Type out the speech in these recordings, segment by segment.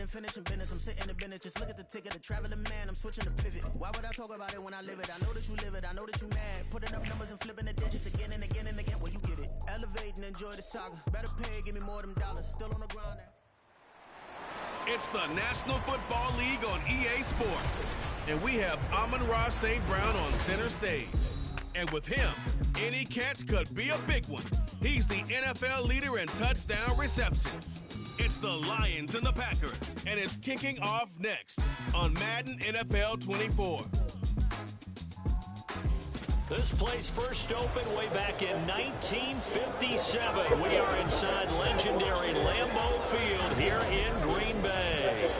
and finishing business. I'm sitting in business, just look at the ticket, a traveling man. I'm switching to pivot. Why would I talk about it when I live it? I know that you live it, I know that you mad. Putting up numbers and flipping the digits again and again and again. Well, you get it. Elevate and enjoy the saga. Better pay, give me more of them dollars. Still on the ground now. It's the National Football League on EA Sports. And we have Amon-Ra St. Brown on center stage. And with him, any catch could be a big one. He's the NFL leader in touchdown receptions. It's the Lions and the Packers, and it's kicking off next on Madden NFL 24. This place first opened way back in 1957. We are inside legendary Lambeau Field here in Green Bay.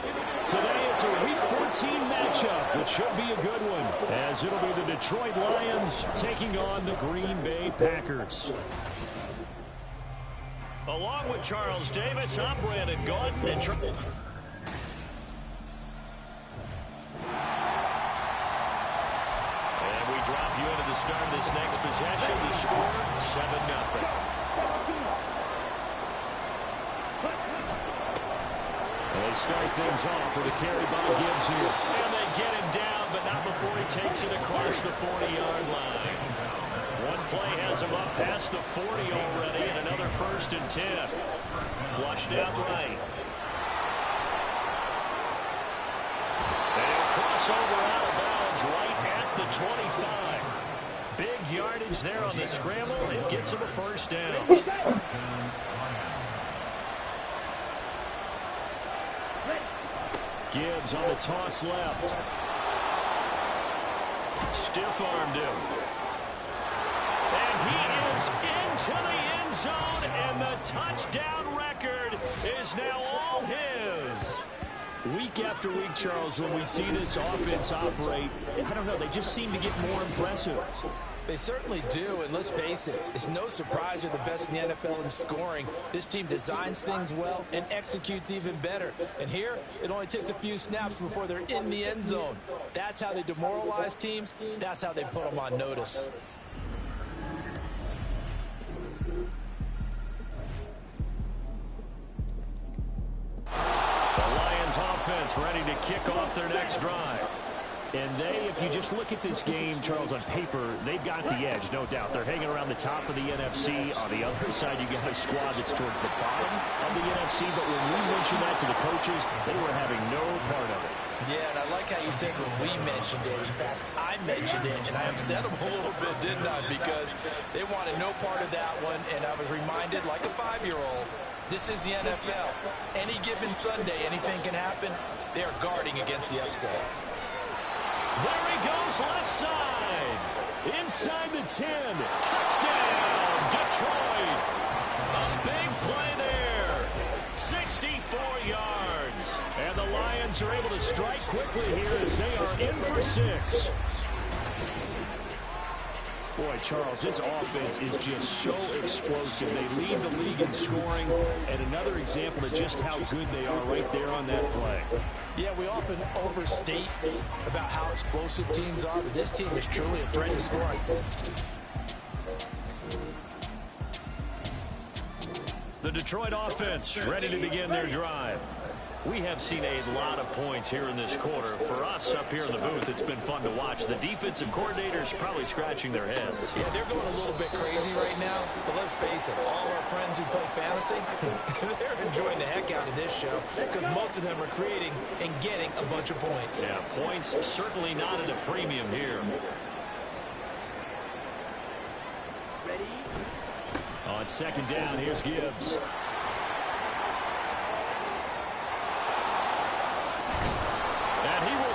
Today it's a Week 14 matchup, which should be a good one, as it'll be the Detroit Lions taking on the Green Bay Packers. Along with Charles Davis, I'm Brandon Gaudin. And we drop you into the start of this next possession. The score, 7-0. They start things off with a carry by Gibbs here. And they get him down, but not before he takes it across the 40-yard line. One play has him up past the 40 already, and another 1st and 10. Flushed out right. And he'll cross over out of bounds right at the 25. Big yardage there on the scramble, and gets him a 1st down. Gibbs on the toss left. Stiff-armed him. And he is into the end zone, and the touchdown record is now all his. Week after week, Charles, when we see this offense operate, I don't know, they just seem to get more impressive. They certainly do, and let's face it, it's no surprise they're the best in the NFL in scoring. This team designs things well and executes even better. And here, it only takes a few snaps before they're in the end zone. That's how they demoralize teams. That's how they put them on notice. The Lions offense ready to kick off their next drive. And they, if you just look at this game, Charles, on paper, they've got the edge, no doubt. They're hanging around the top of the NFC. On the other side, you got a squad that's towards the bottom of the NFC. But when we mentioned that to the coaches, they were having no part of it. Yeah, and I like how you said when we mentioned it. In fact, I mentioned it, and I upset them a little bit, didn't I? Because they wanted no part of that one, and I was reminded, like a 5-year-old, this is the NFL. Any given Sunday, anything can happen. They are guarding against the upset. There he goes left side. Inside the 10. Touchdown, Detroit. A big play there. 64 yards. And the Lions are able to strike quickly here as they are in for 6. Boy, Charles, this offense is just so explosive. They lead the league in scoring, and another example of just how good they are right there on that play. Yeah, we often overstate about how explosive teams are, but this team is truly a threat to scoring. The Detroit offense ready to begin their drive. We have seen a lot of points here in this quarter. For us up here in the booth, it's been fun to watch. The defensive coordinators probably scratching their heads. Yeah, they're going a little bit crazy right now. But let's face it, all our friends who play fantasy, they're enjoying the heck out of this show because most of them are creating and getting a bunch of points. Yeah, points certainly not at a premium here. On 2nd down, here's Gibbs.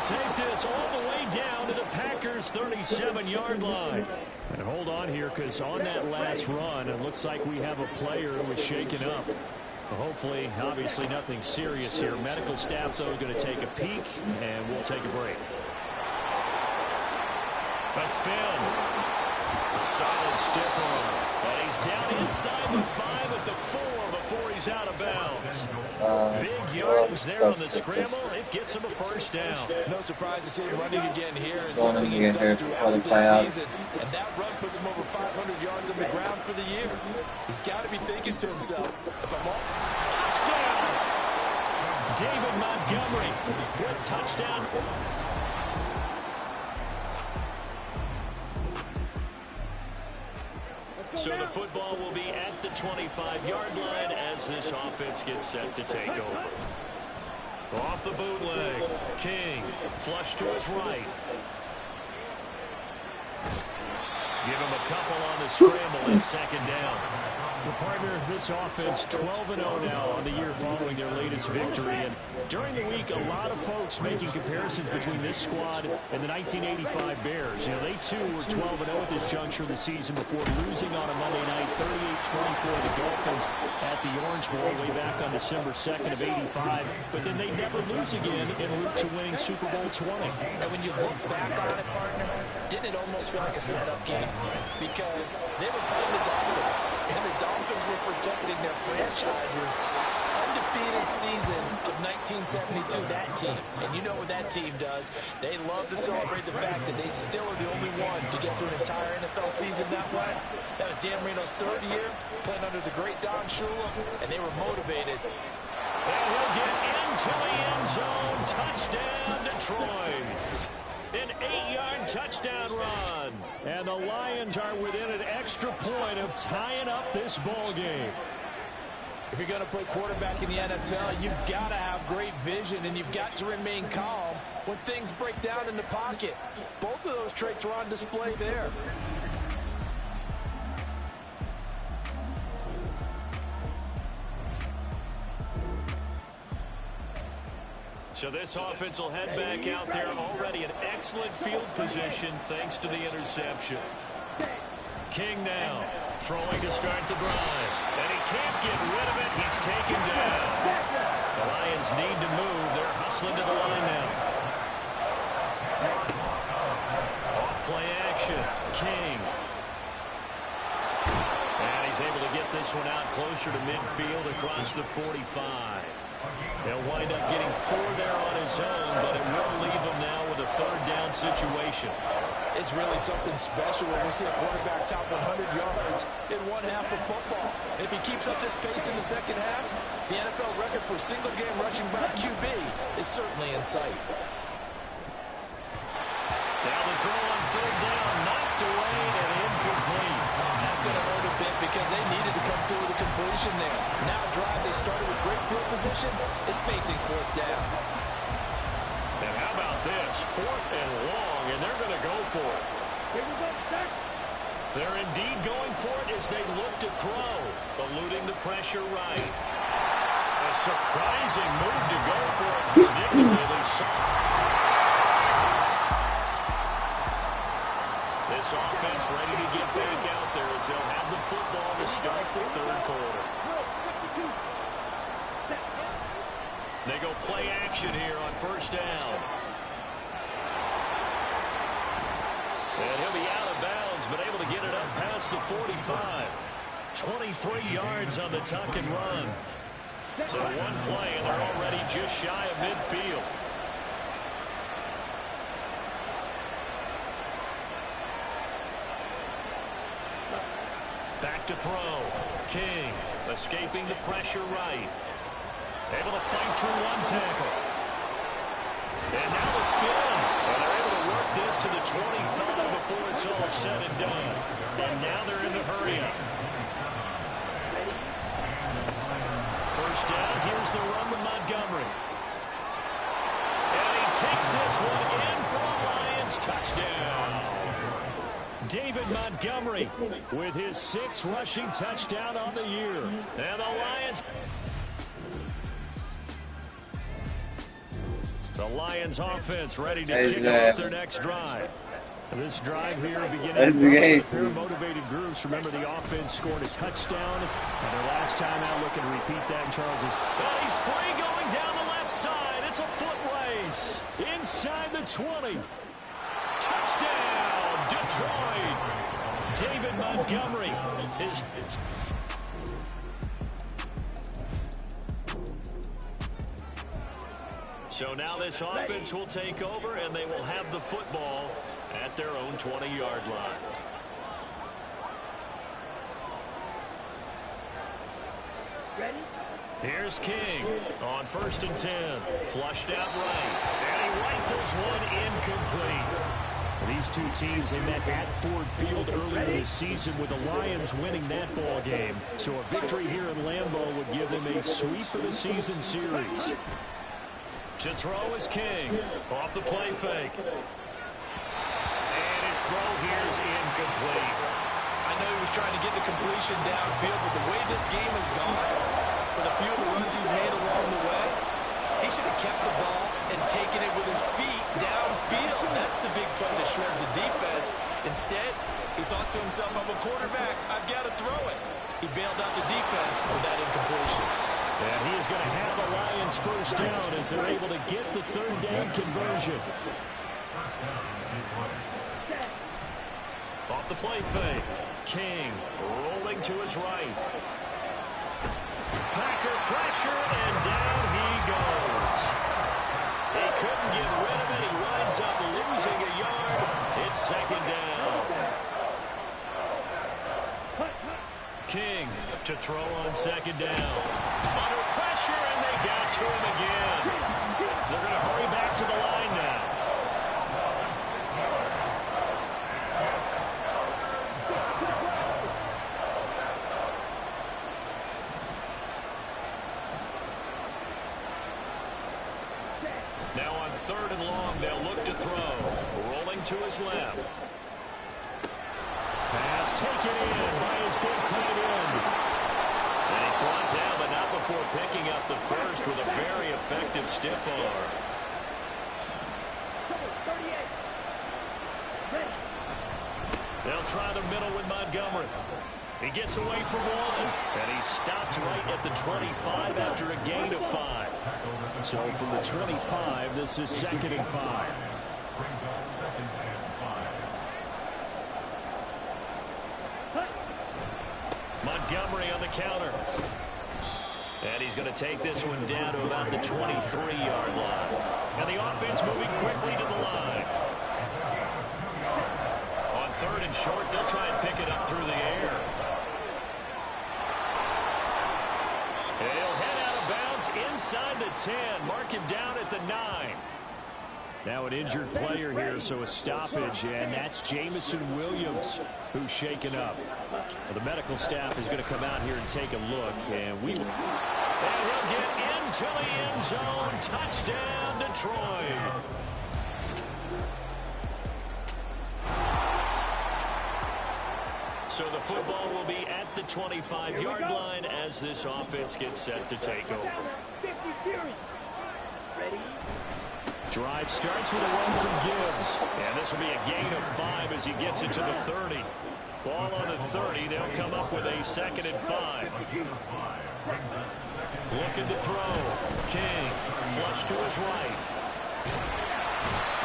Take this all the way down to the Packers' 37-yard line. And hold on here, because on that last run, it looks like we have a player who was shaken up. Well, hopefully, obviously, nothing serious here. Medical staff, though, going to take a peek, and we'll take a break. A spin. A solid stiff arm. And he's down inside the 5 at the 4 before he's out of bounds. Big yardage there on the scramble. It gets him a 1st down. No surprise to see him running again here. Is something he's done throughout the season. And that run puts him over 500 yards on the ground for the year. He's got to be thinking to himself, if I'm all... Touchdown! David Montgomery with touchdown. So the football will be at the 25-yard line as this offense gets set to take over. Off the bootleg, King, flush to his right. Give him a couple on the scramble and second down. The partner, this offense 12-0 now on the year following their latest victory. And during the week, a lot of folks making comparisons between this squad and the 1985 Bears. You know, they too were 12-0 at this juncture of the season before losing on a Monday night, 38-24 to the Dolphins at the Orange Bowl way back on December 2nd of '85. But then they never lose again en route to winning Super Bowl 20. And when you look back on it, partner, didn't it almost feel like a setup game? Because they were playing the Dolphins, and the Dolphins were protecting their franchise's undefeated season of 1972, that team. And you know what that team does. They love to celebrate the fact that they still are the only one to get through an entire NFL season that way. That was Dan Marino's third year, playing under the great Don Shula, and they were motivated. And he'll get into the end zone. Touchdown, Detroit. An 8-yard touchdown run. And the Lions are within an extra point of tying up this ball game. If you're going to play quarterback in the NFL, you've got to have great vision, and you've got to remain calm when things break down in the pocket. Both of those traits are on display there. So this offense will head back out there, already in excellent field position thanks to the interception. King now throwing to start the drive. And he can't get rid of it. He's taken down. The Lions need to move. They're hustling to the line now. Off play action. King. And he's able to get this one out closer to midfield across the 45. He'll wind up getting 4 there on his own, but it will leave him now with a third down situation. It's really something special when we see a quarterback top 100 yards in one half of football. And if he keeps up this pace in the second half, the NFL record for single-game rushing by QB is certainly in sight. Now the throw on third down, knocked away and incomplete. That's going to hurt a bit because they needed to come through with a completion there. Now a drive they started with great field position is facing fourth down. And how about this? 4th and long, and they're going to go for it. They're indeed going for it as they look to throw, eluding the pressure right. A surprising move to go for it. Predictably soft. This offense ready to get back out there as they'll have the football to start the third quarter. They go play action here on first down. And he'll be out of bounds, but able to get it up past the 45. 23 yards on the tuck and run. So one play, and they're already just shy of midfield. Back to throw. King escaping the pressure right. Able to fight through one tackle. And now the spin. And they're able to work this to the 25 before it's all said and done. And now they're in the hurry up. First down, here's the run with Montgomery. And he takes this one in for a Lions touchdown. David Montgomery with his 6th rushing touchdown on the year. And the Lions offense ready to kick off their next drive. This drive here beginning with a pair of motivated groups. Remember, the offense scored a touchdown, and their last time out looking to repeat that in Charles's. Well, he's free going down the left side. It's a foot race. Inside the 20. Touchdown, Detroit. David Montgomery. So now this offense will take over, and they will have the football at their own 20-yard line. Ready? Here's King on 1st and 10. Flushed out right. And he rifles one incomplete. These two teams, they met at Ford Field earlier this season with the Lions winning that ball game. So a victory here in Lambeau would give them a sweep for the season series. To throw is King. Off the play fake. And his throw here is incomplete. I know he was trying to get the completion downfield, but the way this game has gone, with a few of the runs he's made along the way, he should have kept the ball and taken it with his feet downfield. That's the big play that shreds the defense. Instead, he thought to himself, I'm a quarterback, I've got to throw it. He bailed out the defense with that incompletion. And he is going to have the Lions first down as they're able to get the third down conversion. Off the play fake. King rolling to his right. Packer pressure, and down he goes. He couldn't get rid of it. He winds up losing a yard. It's 2nd down. King to throw on 2nd down. Under pressure, and they got to him again. They're going to hurry back to the line now. Now on 3rd and long, they'll look to throw. Rolling to his left. Pass taken in by his big tight end. And he's brought down, but not before picking up the first with a very effective stiff arm. They'll try the middle with Montgomery. He gets away from one, and he's stopped right at the 25 after a gain of 5. So from the 25, this is 2nd and 5. Montgomery on the counter. And he's going to take this one down to about the 23-yard line. And the offense moving quickly to the line. On 3rd and short, they'll try and pick it up through the air. And he'll head out of bounds inside the 10. Mark him down at the 9. Now an injured player here, so a stoppage, and that's Jamison Williams who's shaken up. Well, the medical staff is going to come out here and take a look, and he'll get into the end zone. Touchdown, Detroit. So the football will be at the 25-yard line as this offense gets set to take over. Drive starts with a run from Gibbs. And this will be a gain of 5 as he gets it to the 30. Ball on the 30. They'll come up with a 2nd and 5. Looking to throw. King. Flush to his right.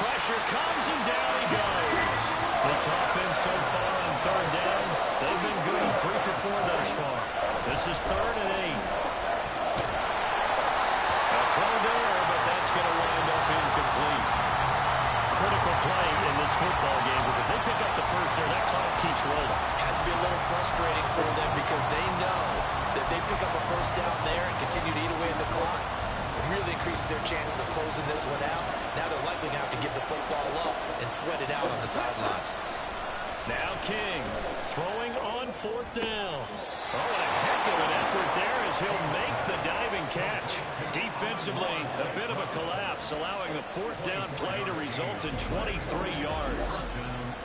Pressure comes and down he goes. This offense so far on 3rd down, they've been good. 3 for 4 thus far. This is 3rd and 8. A throw there, but that's going to wind up incomplete. Critical play in this football game because if they pick up the first there, that clock keeps rolling. Has to be a little frustrating for them because they know that they pick up a first down there and continue to eat away at the clock. Really increases their chances of closing this one out. Now they're likely going to have to give the football up and sweat it out on the sideline. Now King throwing on 4th down. Oh, and a heck of an effort there as he'll make the diving catch. Defensively, a bit of a collapse, allowing the 4th down play to result in 23 yards.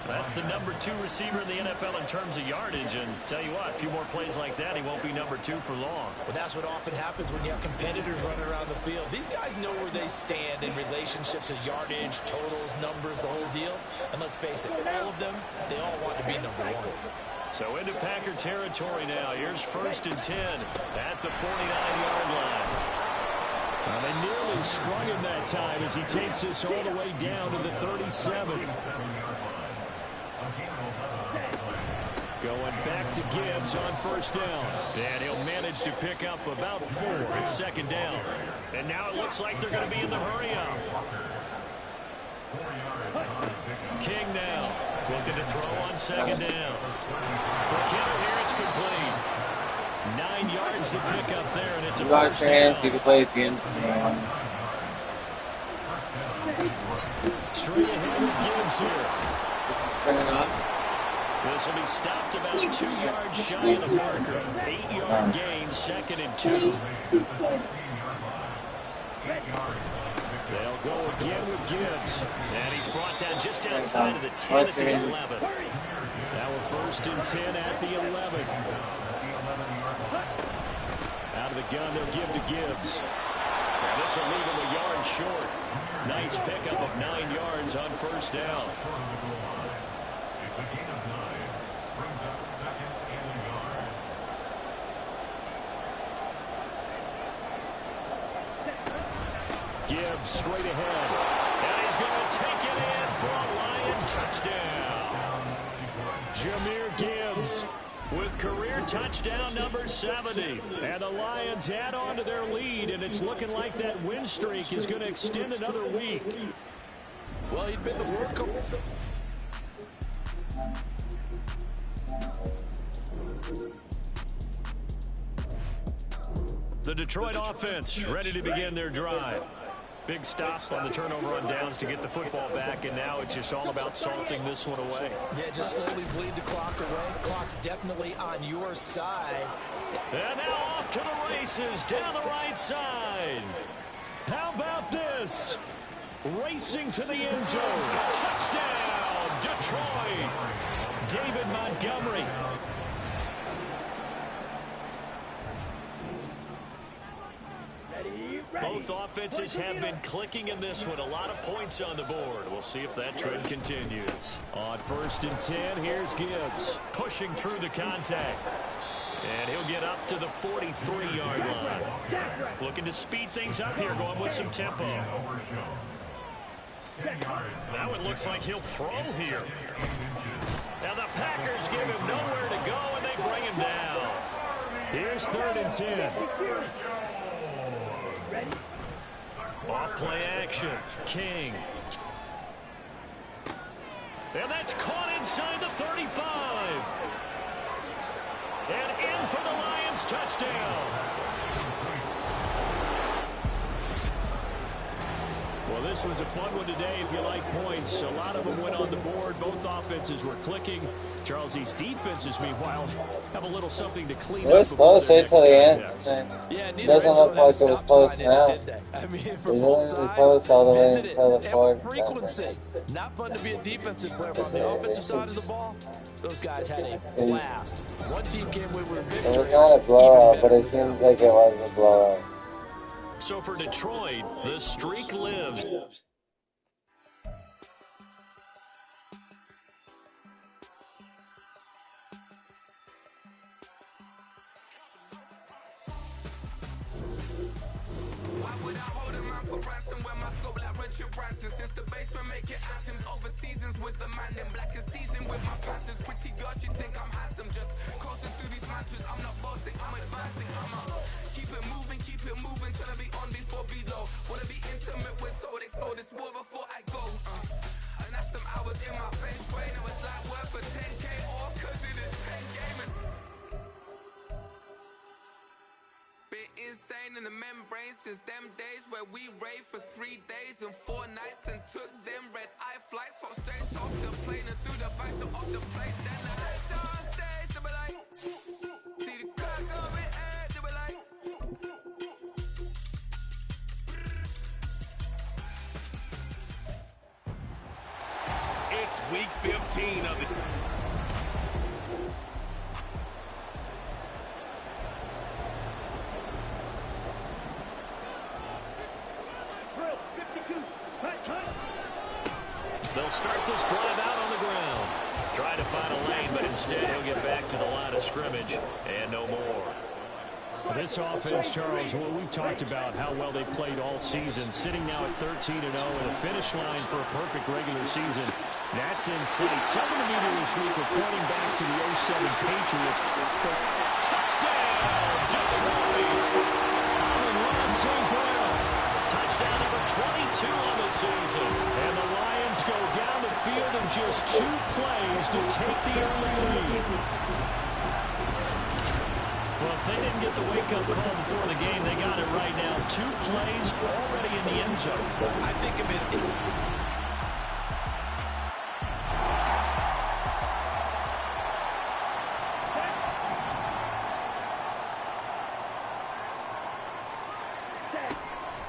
That's the number 2 receiver in the NFL in terms of yardage. And tell you what, a few more plays like that, he won't be number 2 for long. Well, that's what often happens when you have competitors running around the field. These guys know where they stand in relationship to yardage, totals, numbers, the whole deal. And let's face it, all of them, they all want to be number 1. So into Packer territory now. Here's 1st and 10 at the 49-yard line. Well, they nearly sprung him that time as he takes this all the way down to the 37. Going back to Gibbs on 1st down. And he'll manage to pick up about 4. It's 2nd down. And now it looks like they're going to be in the hurry-up. King now looking to throw on 2nd down. For Kittle here, it's complete. 9 yards to pick up there, and it's a wash first your hands, down. you can play again. Straight ahead with Gibbs here. Turn it off. This will be stopped about 2 yards shy of the marker. 8-yard gain, 2nd and 2. They'll go again with Gibbs. And he's brought down just outside of the 10 at the 11. Now we're 1st and 10 at the 11. Out of the gun, they'll give to Gibbs. Now this will leave him a yard short. Nice pickup of 9 yards on 1st down. Gibbs straight ahead. And he's going to take it in for a Lion touchdown. Jahmyr Gibbs with career touchdown number 70. And the Lions add on to their lead, and it's looking like that win streak is going to extend another week. Well, he'd been the workhorse. The Detroit offense ready to begin their drive. Big stop on the turnover on downs to get the football back, and now it's just all about salting this one away. Yeah, just slowly bleed the clock away. Clock's definitely on your side. And now off to the races down the right side. How about this? Racing to the end zone. Touchdown, Detroit. David Montgomery. Both offenses have been clicking in this one. A lot of points on the board. We'll see if that trend continues. On 1st and 10, here's Gibbs. Pushing through the contact. And he'll get up to the 43-yard line. Looking to speed things up here, going with some tempo. Now it looks like he'll throw here. Now the Packers give him nowhere to go, and they bring him down. Here's 3rd and 10. Off play action. King. And that's caught inside the 35. And in for the Lions touchdown. Well, this was a fun one today if you like points. A lot of them went on the board. Both offenses were clicking. Charles, these defenses, meanwhile, have a little something to clean up. It was close until the end. Yeah, It doesn't look like it was close now. I mean, It for was both only sides, close all the way visited until the and fourth. frequency. Not fun to be a defensive player, but on the offensive side of the ball, those guys had a blast. One team came with a victory. It was not a blowout, but it seems like it was a blowout. So for Detroit, the streak lives. Since the basement make it anthems over seasons with the man in black is teasing with my patterns. Pretty girl, she think I'm handsome. Just coasting through these matches. I'm not bossing, I'm advancing. Keep it moving till I be on before below. Wanna be intimate with soul, explode this war before I go. And that's some hours in my face way. Now it's like work for 10K or cause it is 10 gaming. Been insane in the membrane since them days where we raved for 3 days and 4 nights and took them red eye flights. Hop straight off the plane and through the back door of the place. Then I head on stage to be like, see the crowd going air to be like. It's week 15 of the... They'll start this drive out on the ground. Try to find a lane, but instead he'll get back to the line of scrimmage and no more. This offense, Charles, well, we've talked about how well they played all season, sitting now at 13-0 and a finish line for a perfect regular season. That's in sight. Some of the media this week were pointing back to the 07 Patriots. Touchdown, Detroit! Touchdown number 22 on the season. And the Lions go down the field in just 2 plays to take the early lead. Well, they didn't get the wake-up call before the game, they got it right now. 2 plays already in the end zone. I think of it...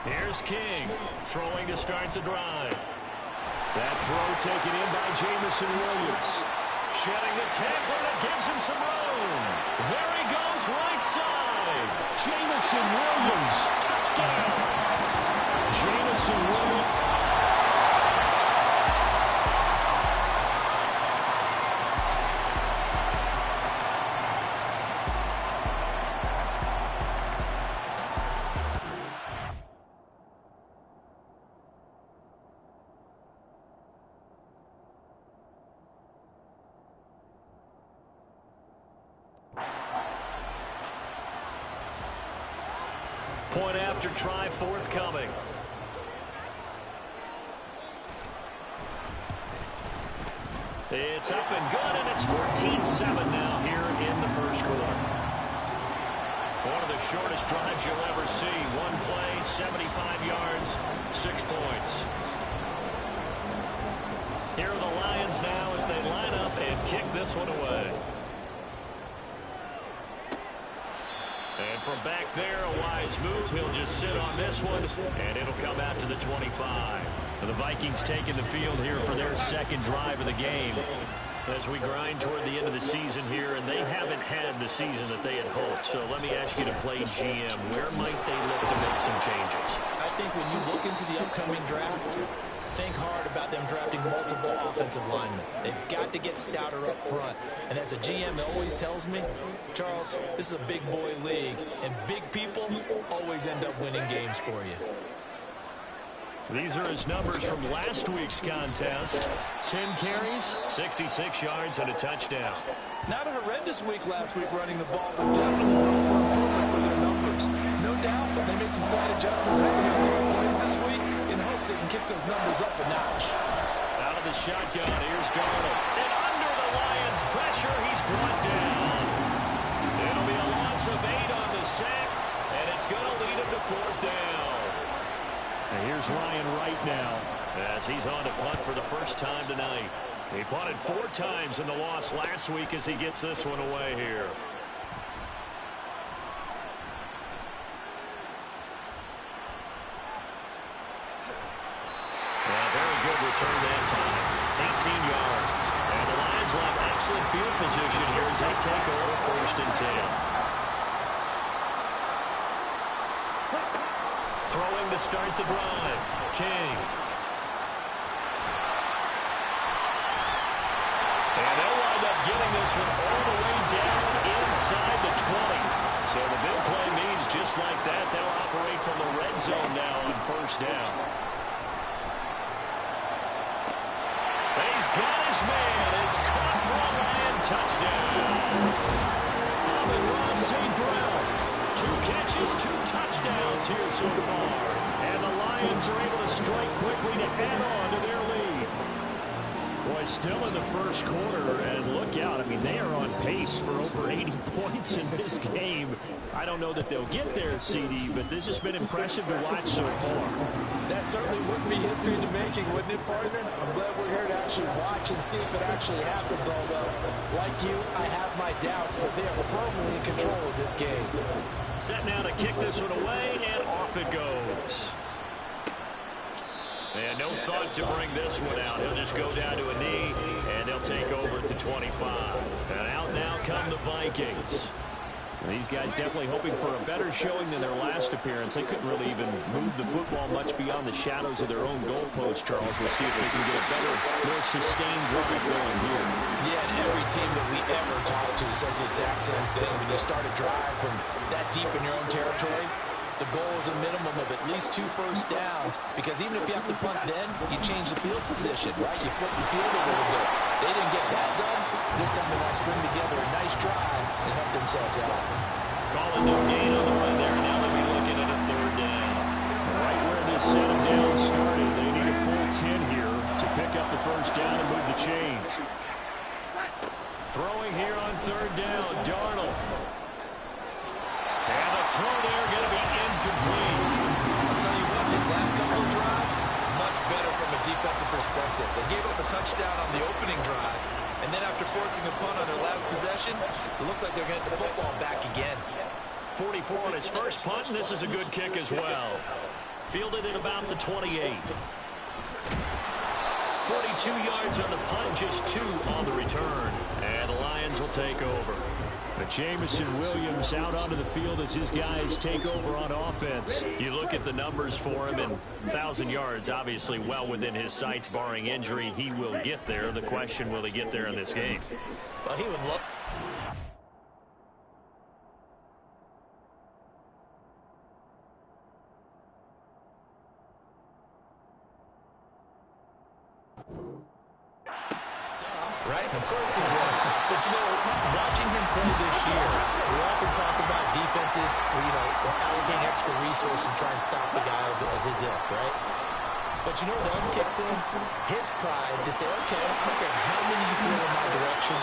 Here's King, throwing to start the drive. That throw taken in by Jamison Williams. Shedding the tackle, and it gives him some room. There he goes, right side. Jamison Williams, touchdown. Jamison Williams. Point after try forthcoming. It's up and good, and it's 14-7 now here in the first quarter. One of the shortest drives you'll ever see. 1 play, 75 yards, 6 points. Here are the Lions now as they line up and kick this one away. And from back there, a wise move. He'll just sit on this one, and it'll come out to the 25. The Vikings taking the field here for their second drive of the game as we grind toward the end of the season here, and they haven't had the season that they had hoped. So let me ask you to play GM. Where might they look to make some changes? I think when you look into the upcoming draft, think hard about them drafting multiple offensive linemen. They've got to get stouter up front. And as a GM always tells me, Charles, this is a big boy league, and big people always end up winning games for you. These are his numbers from last week's contest. 10 carries, 66 yards, and a touchdown. Not a horrendous week last week running the ball, but definitely room for improvement for their numbers. No doubt they made some slight adjustments at the upfront plays this week in hopes they can kick those numbers up a notch. Out of the shotgun, here's Darnold. And under the Lions' pressure, he's brought down. It'll be a loss of 8 on the sack, and it's going to lead him to 4th down. And here's Ryan Wright now as he's on to punt for the first time tonight. He punted 4 times in the loss last week as he gets this one away here. Very good return that time. 18 yards. And the Lions will have excellent field position here as they take over 1st and 10. Throwing to start the drive. King. And they'll wind up getting this one all the way down inside the 20. So the big play means just like that, they'll operate from the red zone now on 1st down. He's got his man. It's caught for a Lion touchdown. Amon-Ra St. Brown. 2 catches, 2 touchdowns here so far. And the Lions are able to strike quickly to add on to their lead. Boy, still in the first quarter, and look out. I mean, they are on pace for over 80 points in this game. I don't know that they'll get there, CD, but this has been impressive to watch so far. That certainly would be history in the making, wouldn't it, partner? I'm glad we're here to actually watch and see if it actually happens, although, like you, I have my doubts, but they are firmly in control of this game. Set now to kick this one away, and off it goes. And no thought to bring this one out. He'll just go down to a knee, and they'll take over at the 25. And out now come the Vikings. These guys definitely hoping for a better showing than their last appearance. They couldn't really even move the football much beyond the shadows of their own goalpost, Charles. We'll see if they can get a better, more sustained drive going here. Yeah, and every team that we ever talk to says the exact same thing. When you start a drive from that deep in your own territory, the goal is a minimum of at least 2 first downs, because even if you have to punt then, you change the field position, right? You flip the field a little bit. They didn't get that done. This time they want to string together a nice drive and help themselves out. Calling no gain on the run there. Now they'll be looking at a 3rd down. Right where this set them down started, they need a full 10 here to pick up the 1st down and move the chains. Throwing here on 3rd down, Darnold. defensive perspective. They gave up a touchdown on the opening drive, and then after forcing a punt on their last possession, it looks like they're getting the football back again. 44 on his first punt, and this is a good kick as well. Fielded at about the 28. 42 yards on the punt, just 2 on the return. And the Lions will take over. But Jamison Williams out onto the field as his guys take over on offense. You look at the numbers for him, and 1,000 yards, obviously well within his sights, barring injury. He will get there. The question, will he get there in this game? Well, he would love... Right? Of course he would. But, you know, watching him play this year, we often talk about defenses, allocating extra resources, trying to stop the guy of his ilk, right? But you know what else kicks in? His pride to say, okay, I don't care how many you throw in my direction,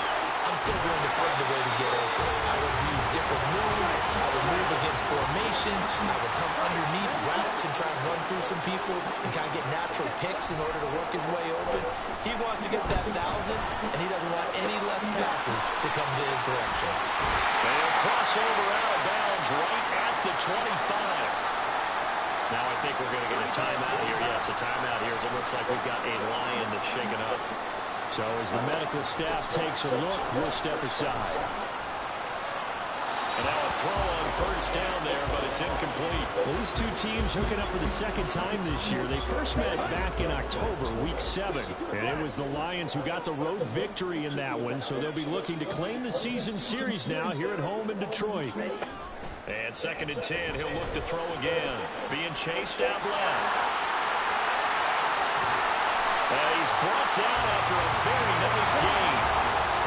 I'm still going to find a way to get open. I will use different moves. I will move against formation. I will come underneath routes and try and run through some people and kind of get natural picks in order to work his way open. He wants to get that 1,000, and he doesn't want any less passes to come to his direction. They'll cross over out of bounds right at the 25. Now I think we're going to get a timeout here. Yes, a timeout here as it looks like we've got a Lion that's shaken up. So as the medical staff takes a look, we'll step aside. And now a throw on first down there, but it's incomplete. Well, these two teams hooking up for the second time this year. They first met back in October, week 7. And it was the Lions who got the road victory in that one. So they'll be looking to claim the season series now here at home in Detroit. And 2nd and 10, he'll look to throw again. Being chased out left. He's brought down after a very nice game.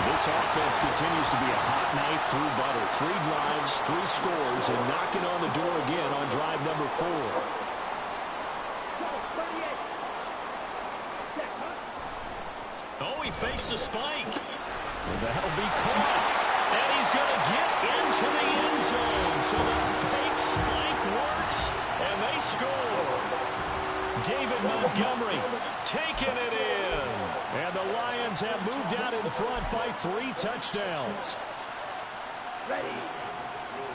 This offense continues to be a hot knife through butter. 3 drives, 3 scores, and knocking on the door again on drive number 4. Oh, he fakes a spike. And that'll be caught. And he's going to get into the end zone. So the fake spike works, and they score. David Montgomery taking it in. And the Lions have moved out in front by 3 touchdowns.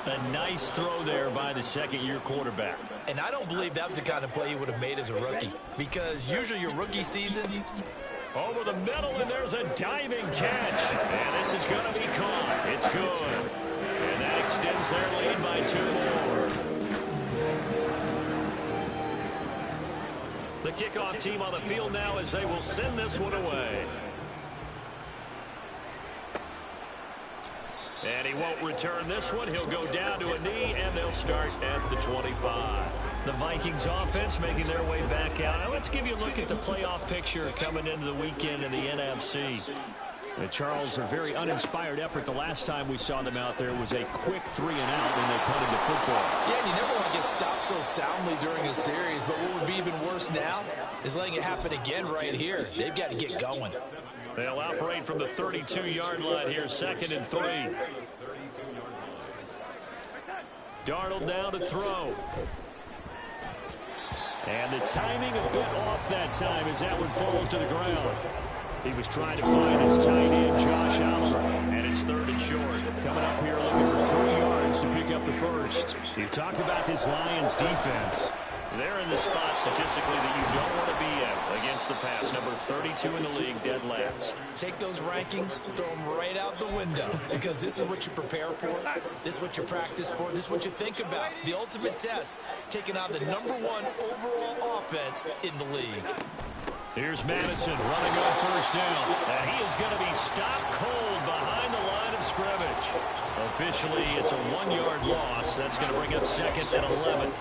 A nice throw there by the second-year quarterback. And I don't believe that was the kind of play he would have made as a rookie. Because usually your rookie season... Over the middle, and there's a diving catch. And this is going to be caught. It's good. And that extends their lead by 2 more. The kickoff team on the field now as they will send this one away. And he won't return this one. He'll go down to a knee, and they'll start at the 25. The Vikings offense making their way back out. Now let's give you a look at the playoff picture coming into the weekend in the NFC. Charles, a very uninspired effort. The last time we saw them out there was a quick 3-and-out when they punted the football. Yeah, and you never want to get stopped so soundly during a series, but what would be even worse now is letting it happen again right here. They've got to get going. They'll operate from the 32-yard line here, 2nd and 3. Darnold now to throw. And the timing a bit off that time as that one falls to the ground. He was trying to find his tight end, Josh Allen, and it's 3rd and short. Coming up here looking for 3 yards to pick up the first. You talk about this Lions defense. They're in the spot statistically that you don't want to be in against the pass. Number 32 in the league, dead last. Take those rankings, throw them right out the window, because this is what you prepare for. This is what you practice for. This is what you think about. The ultimate test, taking on the #1 overall offense in the league. Here's Madison running on first down. And he is going to be stopped cold behind the line of scrimmage. Officially, it's a 1-yard loss. That's going to bring up 2nd and 11.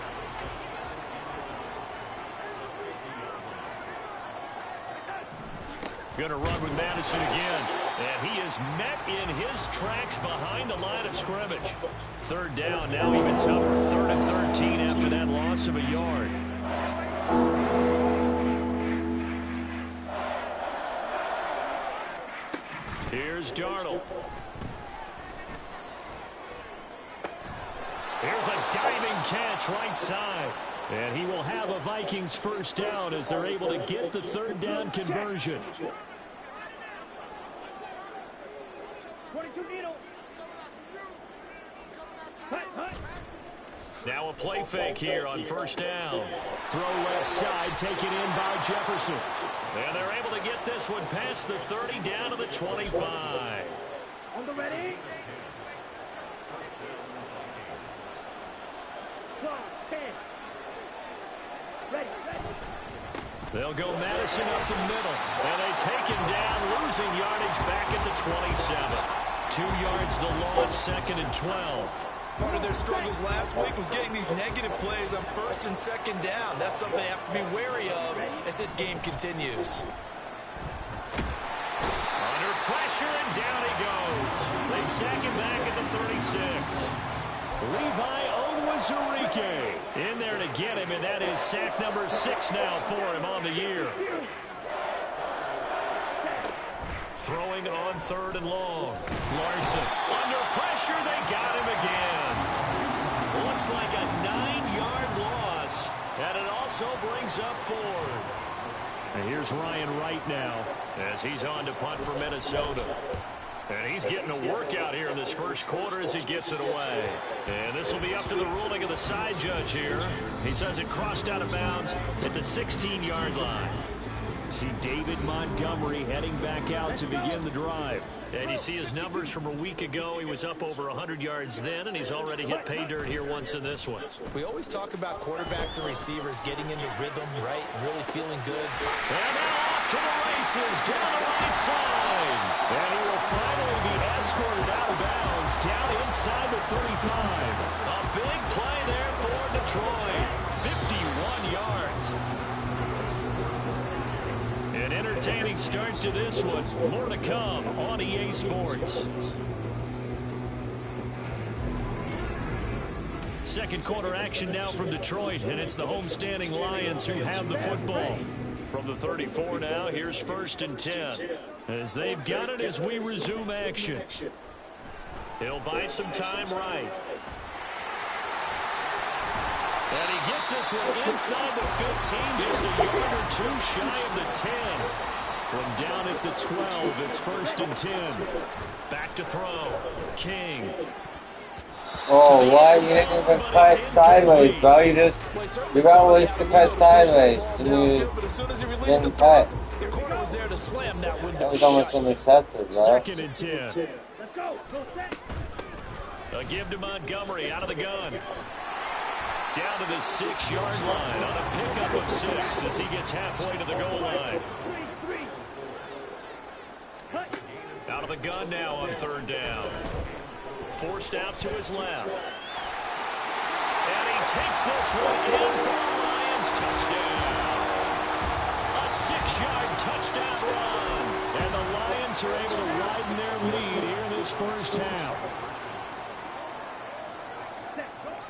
Going to run with Madison again. And he is met in his tracks behind the line of scrimmage. 3rd down, now even tougher. 3rd and 13 after that loss of a yard. Here's Darnold. Here's a diving catch right side. And he will have a Vikings first down as they're able to get the third down conversion. Now a play fake here on first down. Throw left side, taken in by Jefferson. And they're able to get this one past the 30 down to the 25. On the ready. Ready. They'll go Madison up the middle. And they take him down, losing yardage back at the 27. 2 yards the loss, second and 12. Part of their struggles last week was getting these negative plays on first and second down. That's something they have to be wary of as this game continues. Under pressure, and down he goes. They sack him back at the 36. Levi Onwuzurike in there to get him, and that is sack number 6 now for him on the year. Throwing on third and long. Larson under pressure. They got him again. Looks like a 9-yard loss, and it also brings up 4th. And here's Ryan Wright now as he's on to punt for Minnesota. And he's getting a workout here in this first quarter as he gets it away. And this will be up to the ruling of the side judge here. He says it crossed out of bounds at the 16-yard line. See David Montgomery heading back out to begin the drive. And you see his numbers from a week ago. He was up over 100 yards then, and he's already hit pay dirt here once in this one. We always talk about quarterbacks and receivers getting into rhythm, right? Really feeling good. And now off to the races down the right side. And he will finally be escorted out of bounds down inside the 35. A big play there for Detroit. 51 yards. An entertaining start to this one. More to come on EA Sports. Second quarter action now from Detroit, and it's the homestanding Lions who have the football. From the 34 now, here's 1st and 10. As they've got it as we resume action. He'll buy some time right. And he gets this one inside the 15, just a yard or 2 shy of the 10. From down at the 12, it's 1st and 10. Back to throw. King. Oh, why you didn't even cut sideways, bro? You got always to cut sideways, and you didn't cut. The corner was there to slam that window. That was almost intercepted, bro. 2nd and 10. A give to Montgomery out of the gun. Down to the 6-yard line on a pickup of 6 as he gets halfway to the goal line. Out of the gun now on 3rd down. Forced out to his left. And he takes this one in for the Lions touchdown. A 6-yard touchdown run. And the Lions are able to widen their lead here in this first half.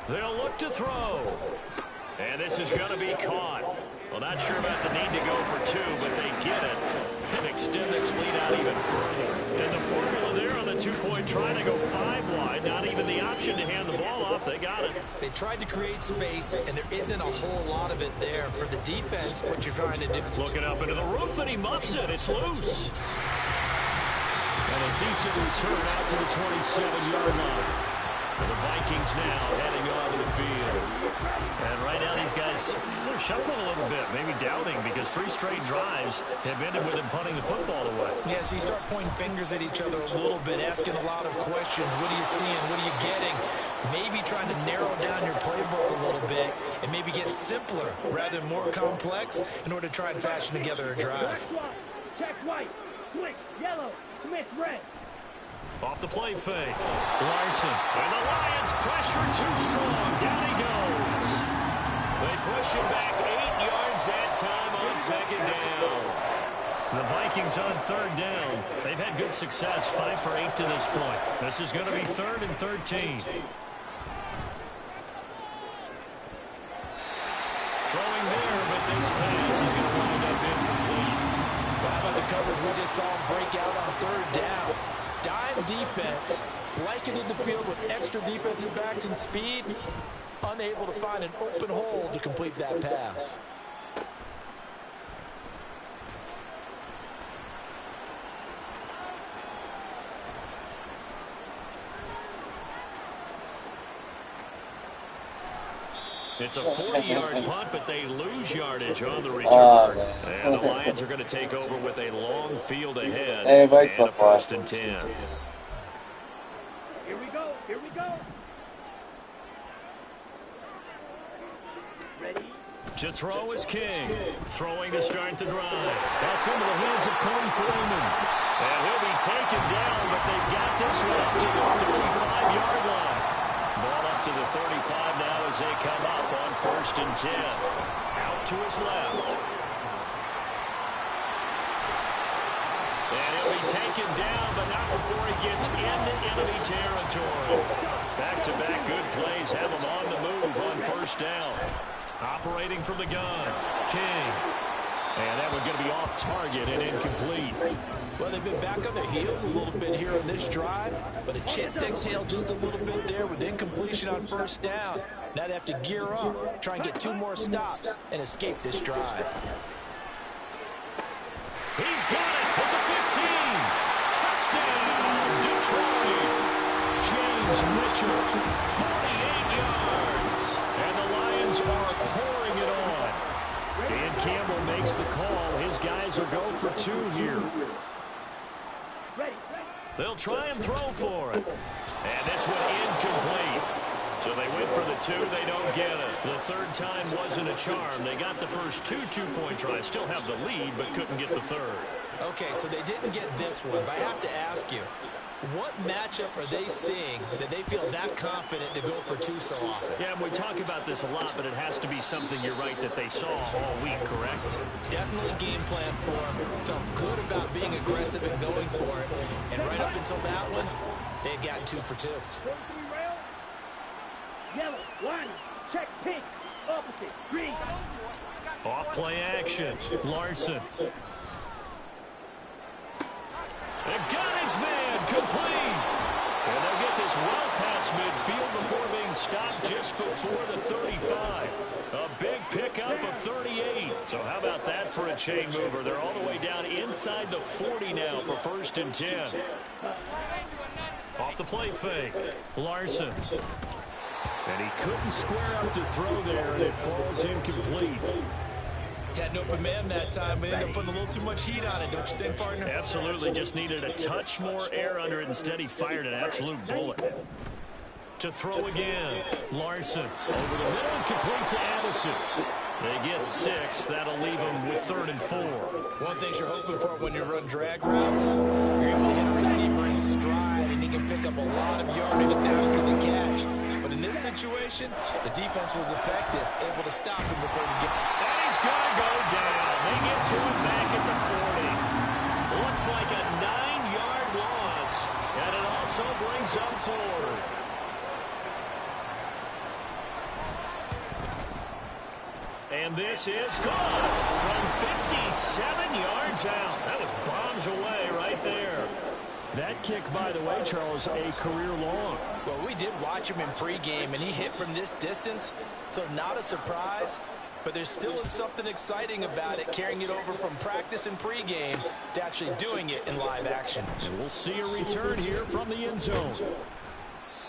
They'll look to throw. And this is going to be caught. Well, not sure about the need to go for 2, but they get it and extend this lead out even further. And the formula there on the 2-point try to go 5 wide. Not even the option to hand the ball off. They got it. They tried to create space, and there isn't a whole lot of it there. For the defense, what you're trying to do. Looking up into the roof, and he muffs it. It's loose. And a decent return out to the 27-yard line. And the Vikings now heading onto the field. And right now these guys, they're shuffling a little bit, maybe doubting, because 3 straight drives have ended with them punting the football away. Yeah, so you start pointing fingers at each other a little bit, asking a lot of questions. What are you seeing? What are you getting? Maybe trying to narrow down your playbook a little bit and maybe get simpler rather than more complex in order to try and fashion together a drive. Check white, switch yellow, Smith red. Off the play fake. Larson. And the Lions pressure too strong. Down he goes. They push him back 8 yards that time on 2nd down. The Vikings on 3rd down. They've had good success, 5 for 8 to this point. This is going to be 3rd and 13. Throwing there, but this pass is going to wind up incomplete. How about the coverage we just saw him break out on 3rd down? Dime defense, blanketed the field with extra defensive backs and speed. unable to find an open hole to complete that pass. It's a 40-yard punt, but they lose yardage on the return. And the Lions are going to take over with a long field ahead and a 1st and 10. Here we go. Here we go. Ready? To throw is King. Throwing to start the drive. That's into the hands of Corey Foreman. And he'll be taken down, but they've got this one to the 35-yard line. Ball up to the 35 now as they come up on 1st and 10. Out to his left. And he'll be taken down, but not before he gets into enemy territory. Back-to-back good plays have him on the move on 1st down. Operating from the gun, King. And that one's going to be off target and incomplete. Well, they've been back on their heels a little bit here on this drive, but a chance to exhale just a little bit there with incompletion on 1st down. Now they have to gear up, try and get 2 more stops, and escape this drive. He's got it at the 15. Touchdown, Detroit. James Mitchell, 48 yards. And the Lions are pouring it on. Dan Campbell makes the call. His guys will go for 2 here. They'll try and throw for it. And this one incomplete. So they went for the 2. They don't get it. The 3rd time wasn't a charm. They got the first 2 two-point tries. Still have the lead, but couldn't get the 3rd. Okay, so they didn't get this one, but I have to ask you, what matchup are they seeing that they feel that confident to go for 2 so often? Yeah, we talk about this a lot, but it has to be something, you're right, that they saw all week, correct? Definitely game plan for them. Felt good about being aggressive and going for it. And right up until that one, they had gotten 2 for 2. Yellow, 1, check pink, opposite, green. Off play action, Larson. They've got his man complete. And they'll get this well past midfield before being stopped just before the 35. A big pickup of 38. So how about that for a chain mover? They're all the way down inside the 40 now for 1st and 10. Off the play fake, Larson. And he couldn't square up to throw there, and it falls incomplete. Had an open man that time, but ended up putting a little too much heat on it, don't you think, partner? Absolutely. Just needed a touch more air under it. Instead, he fired an absolute bullet. To throw again, Larson. Over the middle and complete to Addison. They get 6. That'll leave them with 3rd and 4. One thing you're hoping for when you run drag routes, you're able to hit a receiver in stride, and he can pick up a lot of yardage after the catch. But in this situation, the defense was effective, able to stop him before he gets. And he's going to go down. They get to him back at the 40. Looks like a 9-yard loss, and it also brings up 4th. And this is gone from 57 yards out. That was bombs away right there. That kick, by the way, Charles, a career long. Well, we did watch him in pregame, and he hit from this distance, so not a surprise. But there still is something exciting about it, carrying it over from practice and pregame to actually doing it in live action. And we'll see a return here from the end zone.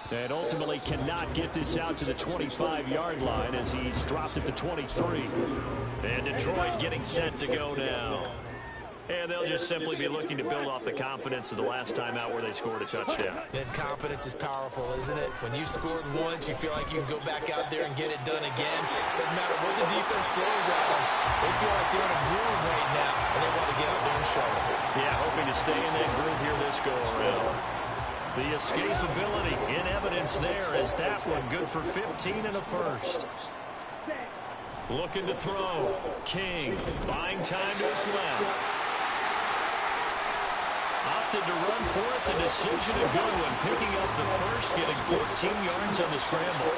And ultimately cannot get this out to the 25-yard line as he's dropped at the 23. And Detroit getting set to go now. And they'll just simply be looking to build off the confidence of the last time out where they scored a touchdown. Then confidence is powerful, isn't it? When you scored once, you feel like you can go back out there and get it done again. Doesn't matter what the defense throws at them. They feel like they're in a groove right now, and they want to get out there and show it. Yeah, hoping to stay in that groove here this go-around. The escapability in evidence there as that one good for 15 and a 1st. Looking to throw. King buying time to his left. Opted to run for it. The decision a good one. Picking up the 1st, getting 14 yards on the scramble.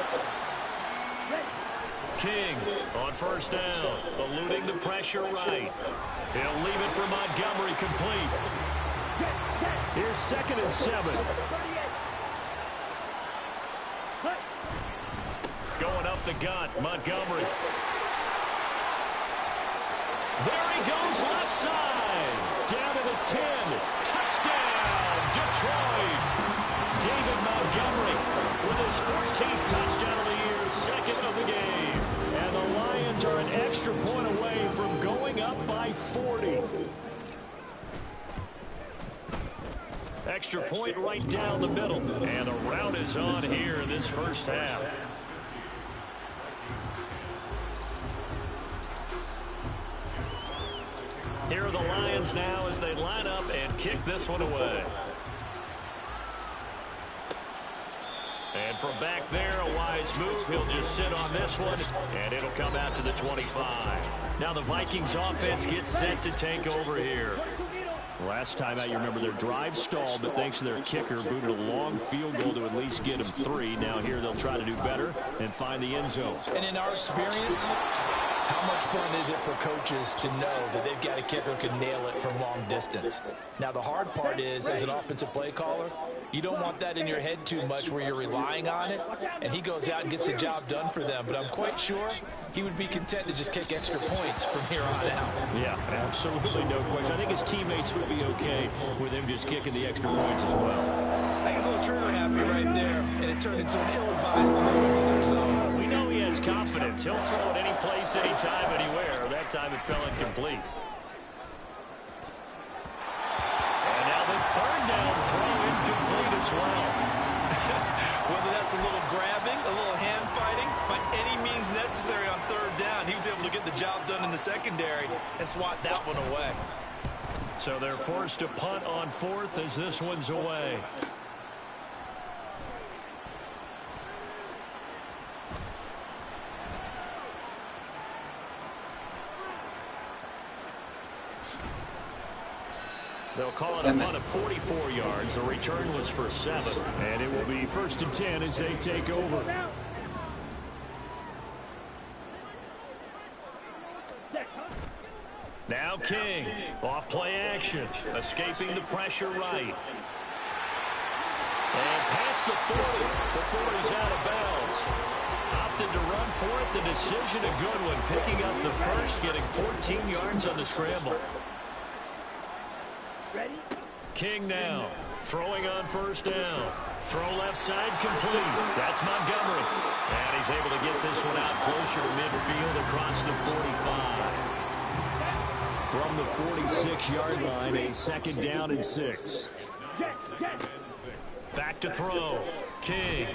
King on 1st down. Eluding the pressure right. He'll leave it for Montgomery complete. Here's 2nd and 7. Going up the gun. Montgomery. There he goes left side. Down to the 10. Touchdown, Detroit. David Montgomery with his 14th touchdown of the year, second of the game. And the Lions are an extra point away from going up by 40. Extra point right down the middle. And the rout is on here in this first half. Here are the Lions now as they line up and kick this one away. And from back there, a wise move. He'll just sit on this one, and it'll come out to the 25. Now the Vikings offense gets set to take over here. Last time out, you remember their drive stalled, but thanks to their kicker, booted a long field goal to at least get them 3. Now here they'll try to do better and find the end zone. And in our experience, how much fun is it for coaches to know that they've got a kicker who can nail it from long distance? Now the hard part is, as an offensive play caller, you don't want that in your head too much where you're relying on it, and he goes out and gets the job done for them. But I'm quite sure he would be content to just kick extra points from here on out. Yeah, absolutely no question. I think his teammates would be okay with him just kicking the extra points as well. I think he's a little trigger happy right there, and it turned into an ill-advised throw into their zone. We know he has confidence. He'll throw it any place, anytime, anywhere. That time it fell incomplete. And now the third down throw incomplete as well. Whether that's a little grabbing, a little hand fighting, by any means necessary on third down, he was able to get the job done in the secondary and swat that one away. So they're forced to punt on fourth as this one's away. They'll call it a punt of 44 yards. The return was for 7. And it will be 1st and 10 as they take over. Now King, off play action, escaping the pressure right. And past the 40 before he's out of bounds. Opted to run for it. The decision a good one, picking up the first, getting 14 yards on the scramble. King now, throwing on first down. Throw left side complete. That's Montgomery. And he's able to get this one out closer to midfield across the 45. From the 46-yard line, a 2nd down and 6. Back to throw. King.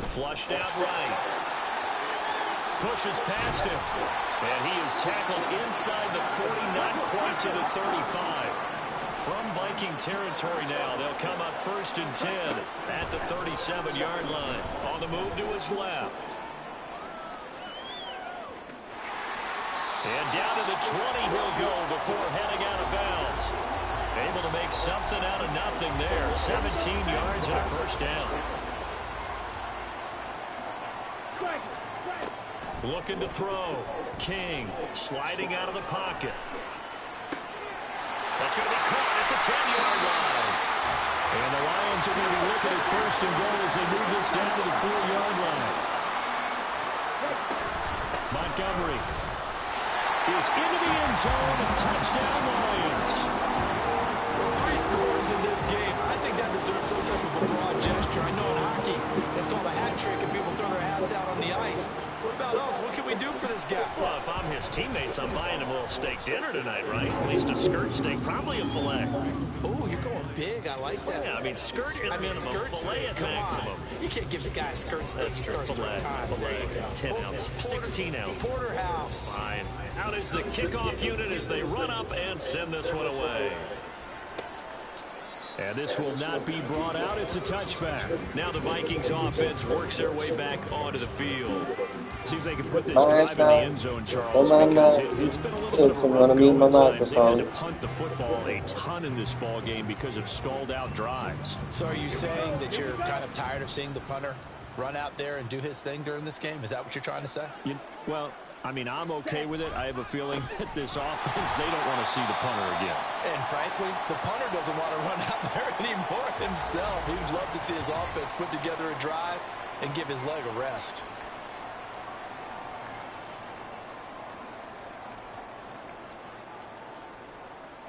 Flushed out right. Pushes past him. And he is tackled inside the 40, not quite to the 35. From Viking territory now, they'll come up 1st and 10 at the 37-yard line. On the move to his left. And down to the 20 he'll go before heading out of bounds. Able to make something out of nothing there. 17 yards and a 1st down. Looking to throw. King sliding out of the pocket. That's going to be caught at the 10-yard line. And the Lions are going to be looking at 1st and goal as they move this down to the 4-yard line. Montgomery is into the end zone. Touchdown Lions. 3 scores in this game. I think that deserves some type of a broad gesture. I know in hockey, it's called a hat trick and people throw their hats out on the ice. What about us? What can we do for this guy? Well, if I'm his teammates, I'm buying him a little steak dinner tonight, right? At least a skirt steak, probably a filet. Oh, you're going big. I like that. Yeah, I mean, skirt at minimum, filet at maximum. You can't give the guy a skirt steak. That's true. Filet, 10 ounce, 16 ounce. Porterhouse. Fine. Out is the kickoff unit as they run up and send this one away. And this will not be brought out. It's a touchback. Now the Vikings offense works their way back onto the field. See if they can put this drive in the end zone, Charles, because it's been a little bit of a rough go at times. They had to punt the football a ton in this ball game because of stalled out drives. So are you saying that you're kind of tired of seeing the punter run out there and do his thing during this game? Is that what you're trying to say? Well, I mean, I'm okay with it. I have a feeling that this offense, they don't want to see the punter again. And frankly, the punter doesn't want to run out there anymore himself. He'd love to see his offense put together a drive and give his leg a rest.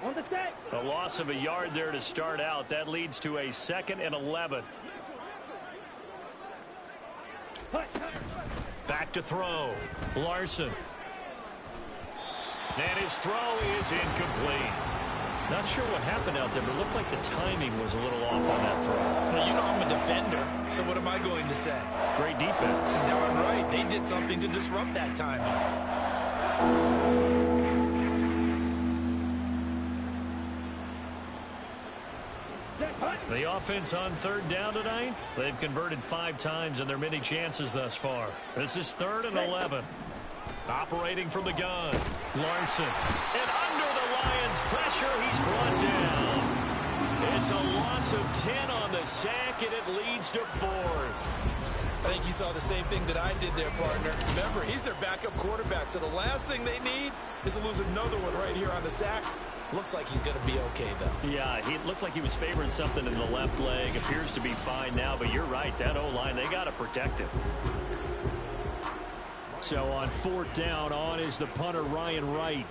On the set. A loss of a yard there to start out. That leads to a 2nd and 11. Back to throw. Larson. And his throw is incomplete. Not sure what happened out there, but it looked like the timing was a little off on that throw. Well, you know I'm a defender, so what am I going to say? Great defense. Darn right. They did something to disrupt that timing. The offense on 3rd down tonight, they've converted 5 times in their many chances thus far. This is 3rd and 11. Operating from the gun. Larson. And under the Lions' pressure, he's brought down. It's a loss of 10 on the sack, and it leads to 4th. I think you saw the same thing that I did there, partner. Remember, he's their backup quarterback, so the last thing they need is to lose another one right here on the sack. Looks like he's going to be okay, though. Yeah, he looked like he was favoring something in the left leg. Appears to be fine now, but you're right. That O-line, they got to protect him. So on 4th down, on is the punter, Ryan Wright.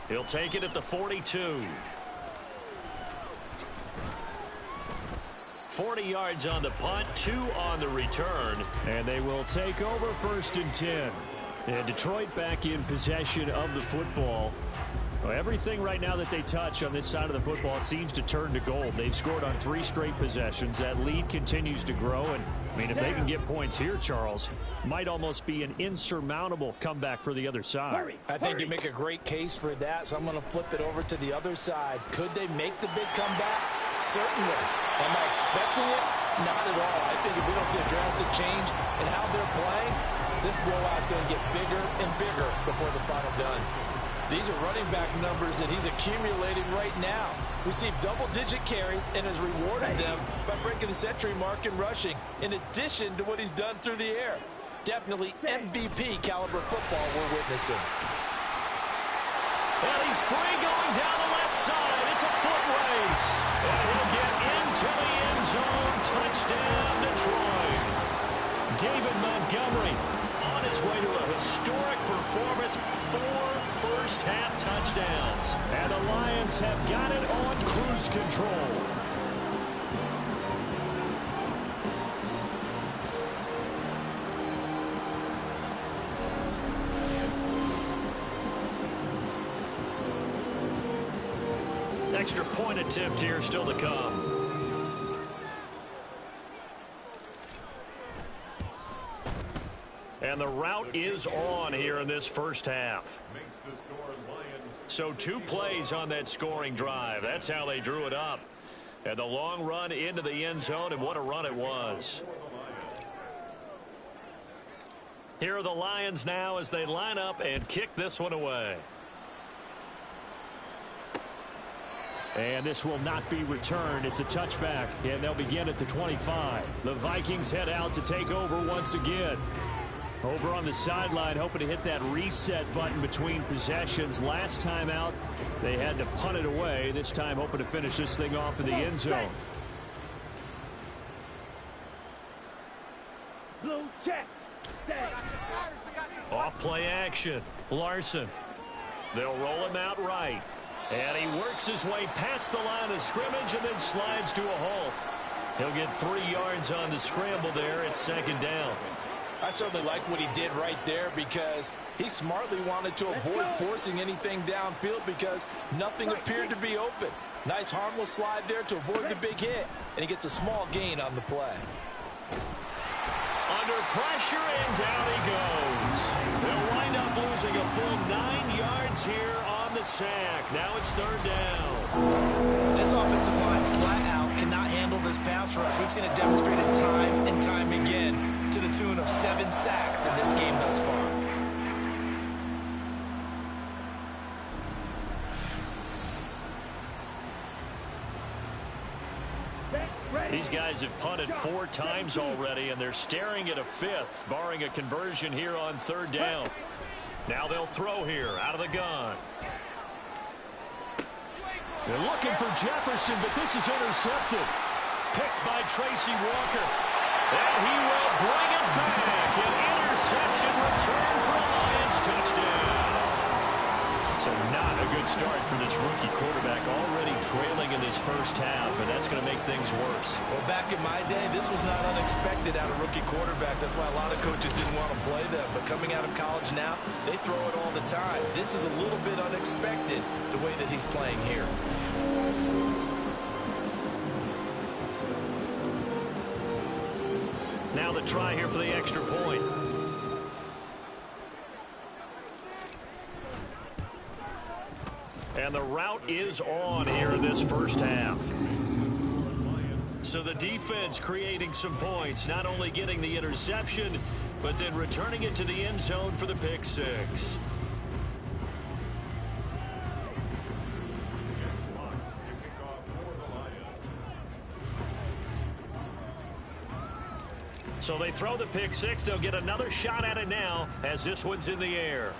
He'll take it at the 42. 40 yards on the punt, 2 on the return, and they will take over 1st and 10. And Detroit back in possession of the football. Well, everything right now that they touch on this side of the football, it seems to turn to gold. They've scored on 3 straight possessions. That lead continues to grow, and I mean, if they can get points here, Charles, might almost be an insurmountable comeback for the other side. I think you make a great case for that, so I'm going to flip it over to the other side. Could they make the big comeback? Certainly. Am I expecting it? Not at all. I think if we don't see a drastic change in how they're playing, this blowout's going to get bigger and bigger before the final done. These are running back numbers that he's accumulating right now. Received double-digit carries and has rewarded them by breaking the century mark in rushing, in addition to what he's done through the air. Definitely MVP caliber football we're witnessing. Well, he's free going down the left side. It's a foot race. And he'll get into the end zone. Touchdown, Detroit. David Montgomery on his way to a historic performance. 4 first-half touchdowns. And the Lions have got it on cruise control. Extra point attempt here still to come. And the route is on here in this first half. So 2 plays on that scoring drive. That's how they drew it up. And the long run into the end zone, and what a run it was. Here are the Lions now as they line up and kick this one away. And this will not be returned. It's a touchback, and they'll begin at the 25. The Vikings head out to take over once again. Over on the sideline, hoping to hit that reset button between possessions. Last time out, they had to punt it away. This time, hoping to finish this thing off in the end zone. Blue check. Off play action. Larson. They'll roll him out right. And he works his way past the line of scrimmage and then slides to a halt. He'll get 3 yards on the scramble there at 2nd down. I certainly like what he did right there because he smartly wanted to avoid forcing anything downfield because nothing appeared to be open. Nice harmless slide there to avoid the big hit, and he gets a small gain on the play. Under pressure, and down he goes. They'll wind up losing a full 9 yards here on the sack. Now it's 3rd down. This offensive line flat out cannot handle this pass rush. We've seen it demonstrated time and time again to the tune of 7 sacks in this game thus far. These guys have punted 4 times already, and they're staring at a 5th, barring a conversion here on 3rd down. Now they'll throw here out of the gun. They're looking for Jefferson, but this is intercepted. Picked by Tracy Walker. And he will bring it back. So not a good start for this rookie quarterback, already trailing in this first half, and that's going to make things worse. Well, back in my day, this was not unexpected out of rookie quarterbacks. That's why a lot of coaches didn't want to play them. But coming out of college now, they throw it all the time. This is a little bit unexpected, the way that he's playing here. Now the try here for the extra point. And the route is on here in this first half. So the defense creating some points, not only getting the interception, but then returning it to the end zone for the pick six. So they throw the pick six. They'll get another shot at it now as this one's in the air.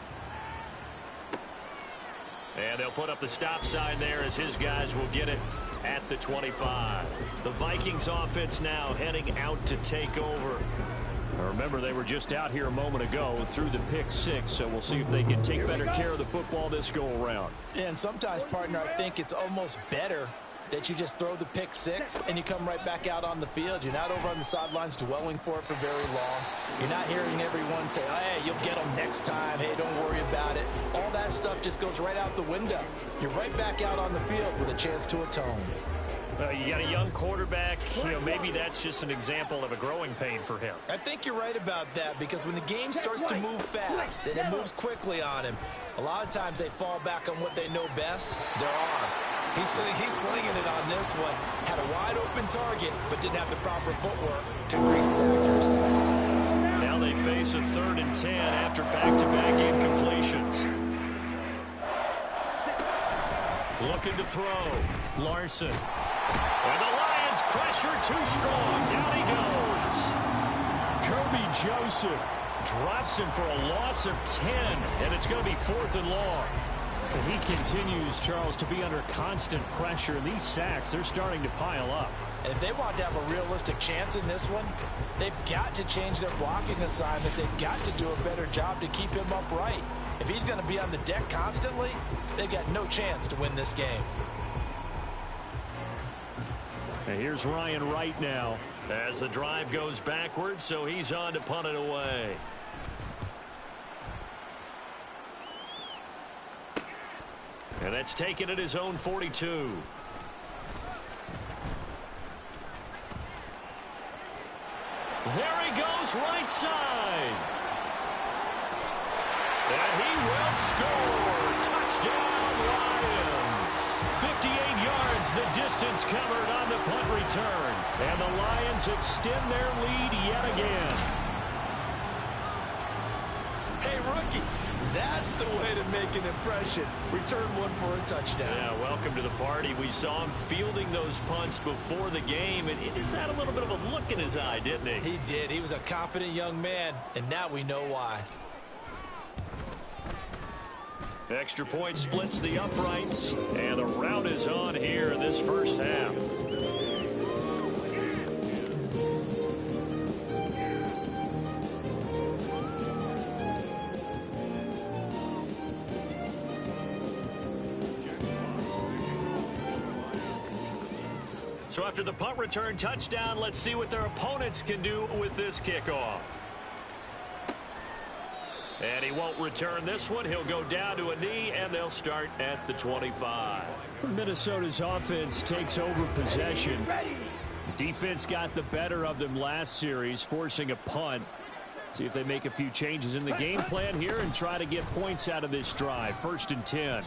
And they'll put up the stop sign there as his guys will get it at the 25. The Vikings offense now heading out to take over. Remember, they were just out here a moment ago through the pick six, so we'll see if they can take better care of the football this go-around. And sometimes, partner, I think it's almost better that you just throw the pick six and you come right back out on the field. You're not over on the sidelines dwelling for it for very long. You're not hearing everyone say, hey, you'll get them next time. Hey, don't worry about it. All that stuff just goes right out the window. You're right back out on the field with a chance to atone. You got a young quarterback. Maybe that's just an example of a growing pain for him. I think you're right about that, because when the game starts to move fast and it moves quickly on him, a lot of times they fall back on what they know best, their arm. He's slinging it on this one. Had a wide open target, but didn't have the proper footwork to increase his accuracy. Now they face a 3rd and 10 after back-to-back incompletions. Looking to throw. Larson. And the Lions pressure too strong. Down he goes. Kirby Joseph drops him for a loss of 10, and it's going to be 4th and long. He continues, Charles, to be under constant pressure, and these sacks, they're starting to pile up. And if they want to have a realistic chance in this one, they've got to change their blocking assignments. They've got to do a better job to keep him upright. If he's going to be on the deck constantly, they've got no chance to win this game. And here's Ryan Wright now as the drive goes backwards, so he's on to punt it away. And that's taken at his own 42. There he goes, right side. And he will score. Touchdown, Lions. 58 yards, the distance covered on the punt return. And the Lions extend their lead yet again. Hey, rookie. That's the way to make an impression. Return one for a touchdown. Yeah, welcome to the party. We saw him fielding those punts before the game, and he's had a little bit of a look in his eye, didn't he? He did. He was a confident young man, and now we know why. Extra point splits the uprights, and the route is on here in this first half. So after the punt return touchdown, let's see what their opponents can do with this kickoff. And he won't return this one. He'll go down to a knee, and they'll start at the 25. Minnesota's offense takes over possession. Defense got the better of them last series, forcing a punt. See if they make a few changes in the game plan here and try to get points out of this drive. 1st and 10.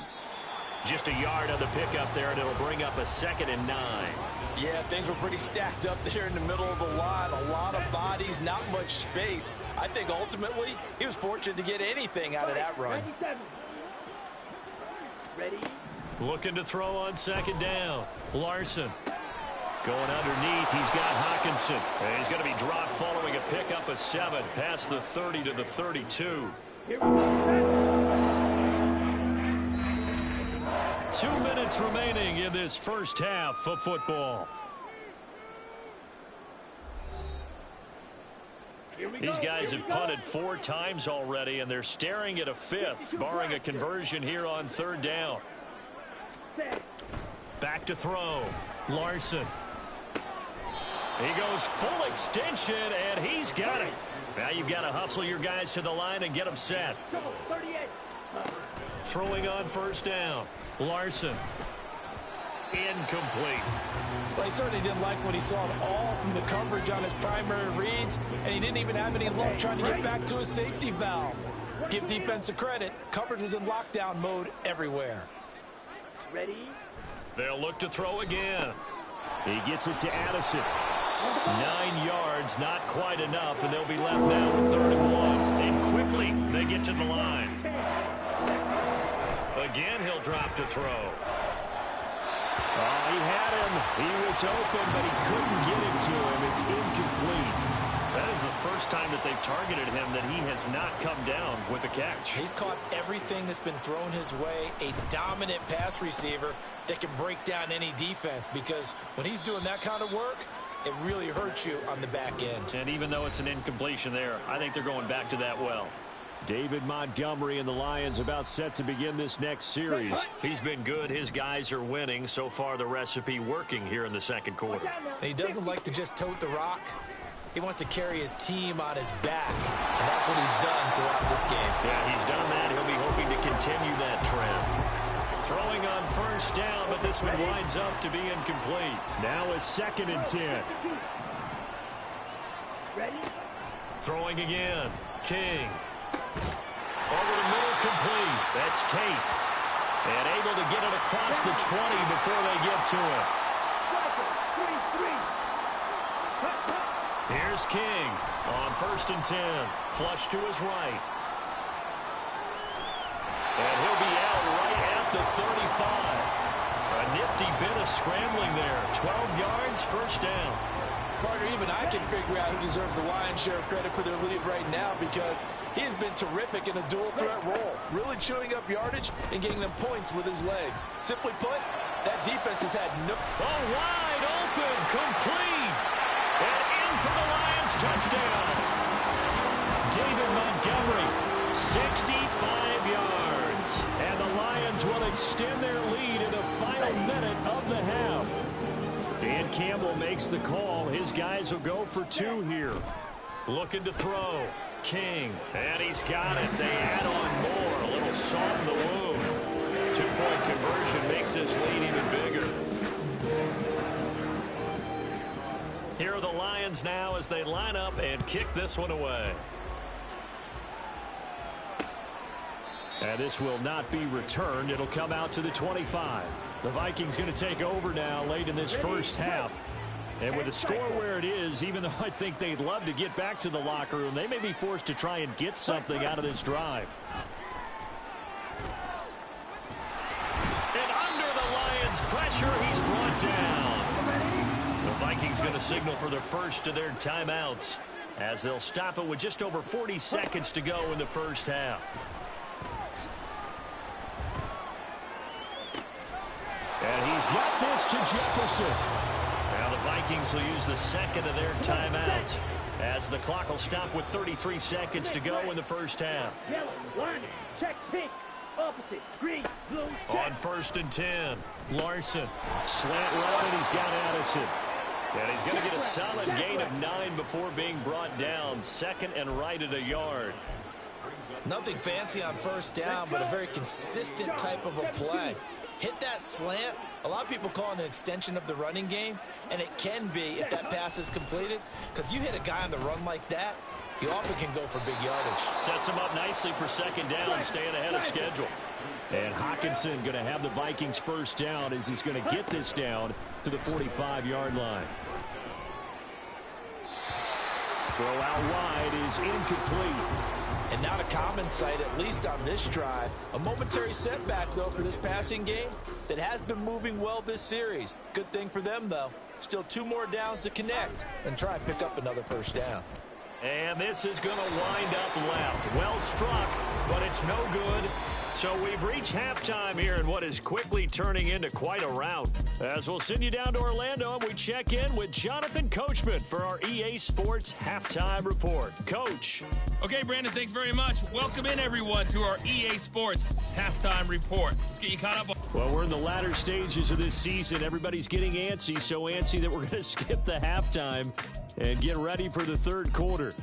Just a yard on the pickup there, and it'll bring up a 2nd and 9. Yeah, things were pretty stacked up there in the middle of the line. A lot of bodies, not much space. I think ultimately he was fortunate to get anything out of that run. Ready? Looking to throw on 2nd down. Larson going underneath. He's got Hawkinson. And he's going to be dropped following a pickup of 7 past the 30 to the 32. Here we go. 2 minutes remaining in this first half of football. These guys have punted 4 times already, and they're staring at a 5th, barring a conversion here on 3rd down. Back to throw. Larson. He goes full extension, and he's got it. Now you've got to hustle your guys to the line and get them set. Throwing on 1st down. Larson. Incomplete. Well, he certainly didn't like what he saw at all from the coverage on his primary reads, and he didn't even have any luck trying to get back to his safety valve. Give defense a credit. Coverage was in lockdown mode everywhere. Ready? They'll look to throw again. He gets it to Addison. 9 yards, not quite enough, and they'll be left now with 3rd and 1. And quickly, they get to the line. Again, he'll drop to throw. He had him. He was open, but he couldn't get it to him. It's incomplete. That is the first time that they've targeted him that he has not come down with a catch. He's caught everything that's been thrown his way. A dominant pass receiver that can break down any defense, because when he's doing that kind of work, it really hurts you on the back end. And even though it's an incompletion there, I think they're going back to that well. David Montgomery and the Lions about set to begin this next series. He's been good. His guys are winning. So far, the recipe working here in the 2nd quarter. And he doesn't like to just tote the rock. He wants to carry his team on his back, and that's what he's done throughout this game. Yeah, he's done that. He'll be hoping to continue that trend. Throwing on 1st down, but this one winds up to be incomplete. Now a 2nd and 10. Ready? Throwing again. King. Over the middle, complete. That's Tate. And able to get it across the 20 before they get to it. Here's King on 1st and 10. Flush to his right. And he'll be out right at the 35. A nifty bit of scrambling there. 12 yards, 1st down. Carter, even I can figure out who deserves the lion's share of credit for their lead right now, because he has been terrific in a dual threat role, really chewing up yardage and getting them points with his legs. Simply put, that defense has had no... Oh, wide open, complete, and in for the Lions touchdown. David Montgomery, 65 yards, and the Lions will extend their lead in the final minute of the half. Dan Campbell makes the call. His guys will go for 2 here. Looking to throw. King. And he's got it. They add on more. A little salt in the wound. 2-point conversion makes this lead even bigger. Here are the Lions now as they line up and kick this one away. And this will not be returned. It'll come out to the 25. The Vikings going to take over now late in this 1st half. And with the score where it is, even though I think they'd love to get back to the locker room, they may be forced to try and get something out of this drive. And under the Lions' pressure, he's brought down. The Vikings going to signal for the first of their timeouts as they'll stop it with just over 40 seconds to go in the 1st half. And he's got this to Jefferson. Now the Vikings will use the 2nd of their timeouts as the clock will stop with 33 seconds to go in the 1st half. Yellow, line, check, pink, opposite, green, blue, check. On 1st and 10, Larson. Slant right, and he's got Addison. And he's going to get a solid gain of 9 before being brought down. 2nd and right at a yard. Nothing fancy on 1st down, but a very consistent type of a play. Hit that slant. A lot of people call it an extension of the running game, and it can be if that pass is completed, because you hit a guy on the run like that, you often can go for big yardage. Sets him up nicely for 2nd down, staying ahead of schedule. And Hockenson going to have the Vikings 1st down as he's going to get this down to the 45-yard line. Throw out wide is incomplete. And not a common sight, at least on this drive. A momentary setback, though, for this passing game that has been moving well this series. Good thing for them, though. Still 2 more downs to connect and try and pick up another 1st down. And this is going to wind up left. Well struck, but it's no good. So we've reached halftime here in what is quickly turning into quite a rout. As we'll send you down to Orlando, and we check in with Jonathan Coachman for our EA Sports Halftime Report. Coach. Okay, Brandon, thanks very much. Welcome in, everyone, to our EA Sports Halftime Report. Let's get you caught up. Well, we're in the latter stages of this season. Everybody's getting antsy, so antsy that we're going to skip the halftime and get ready for the third quarter.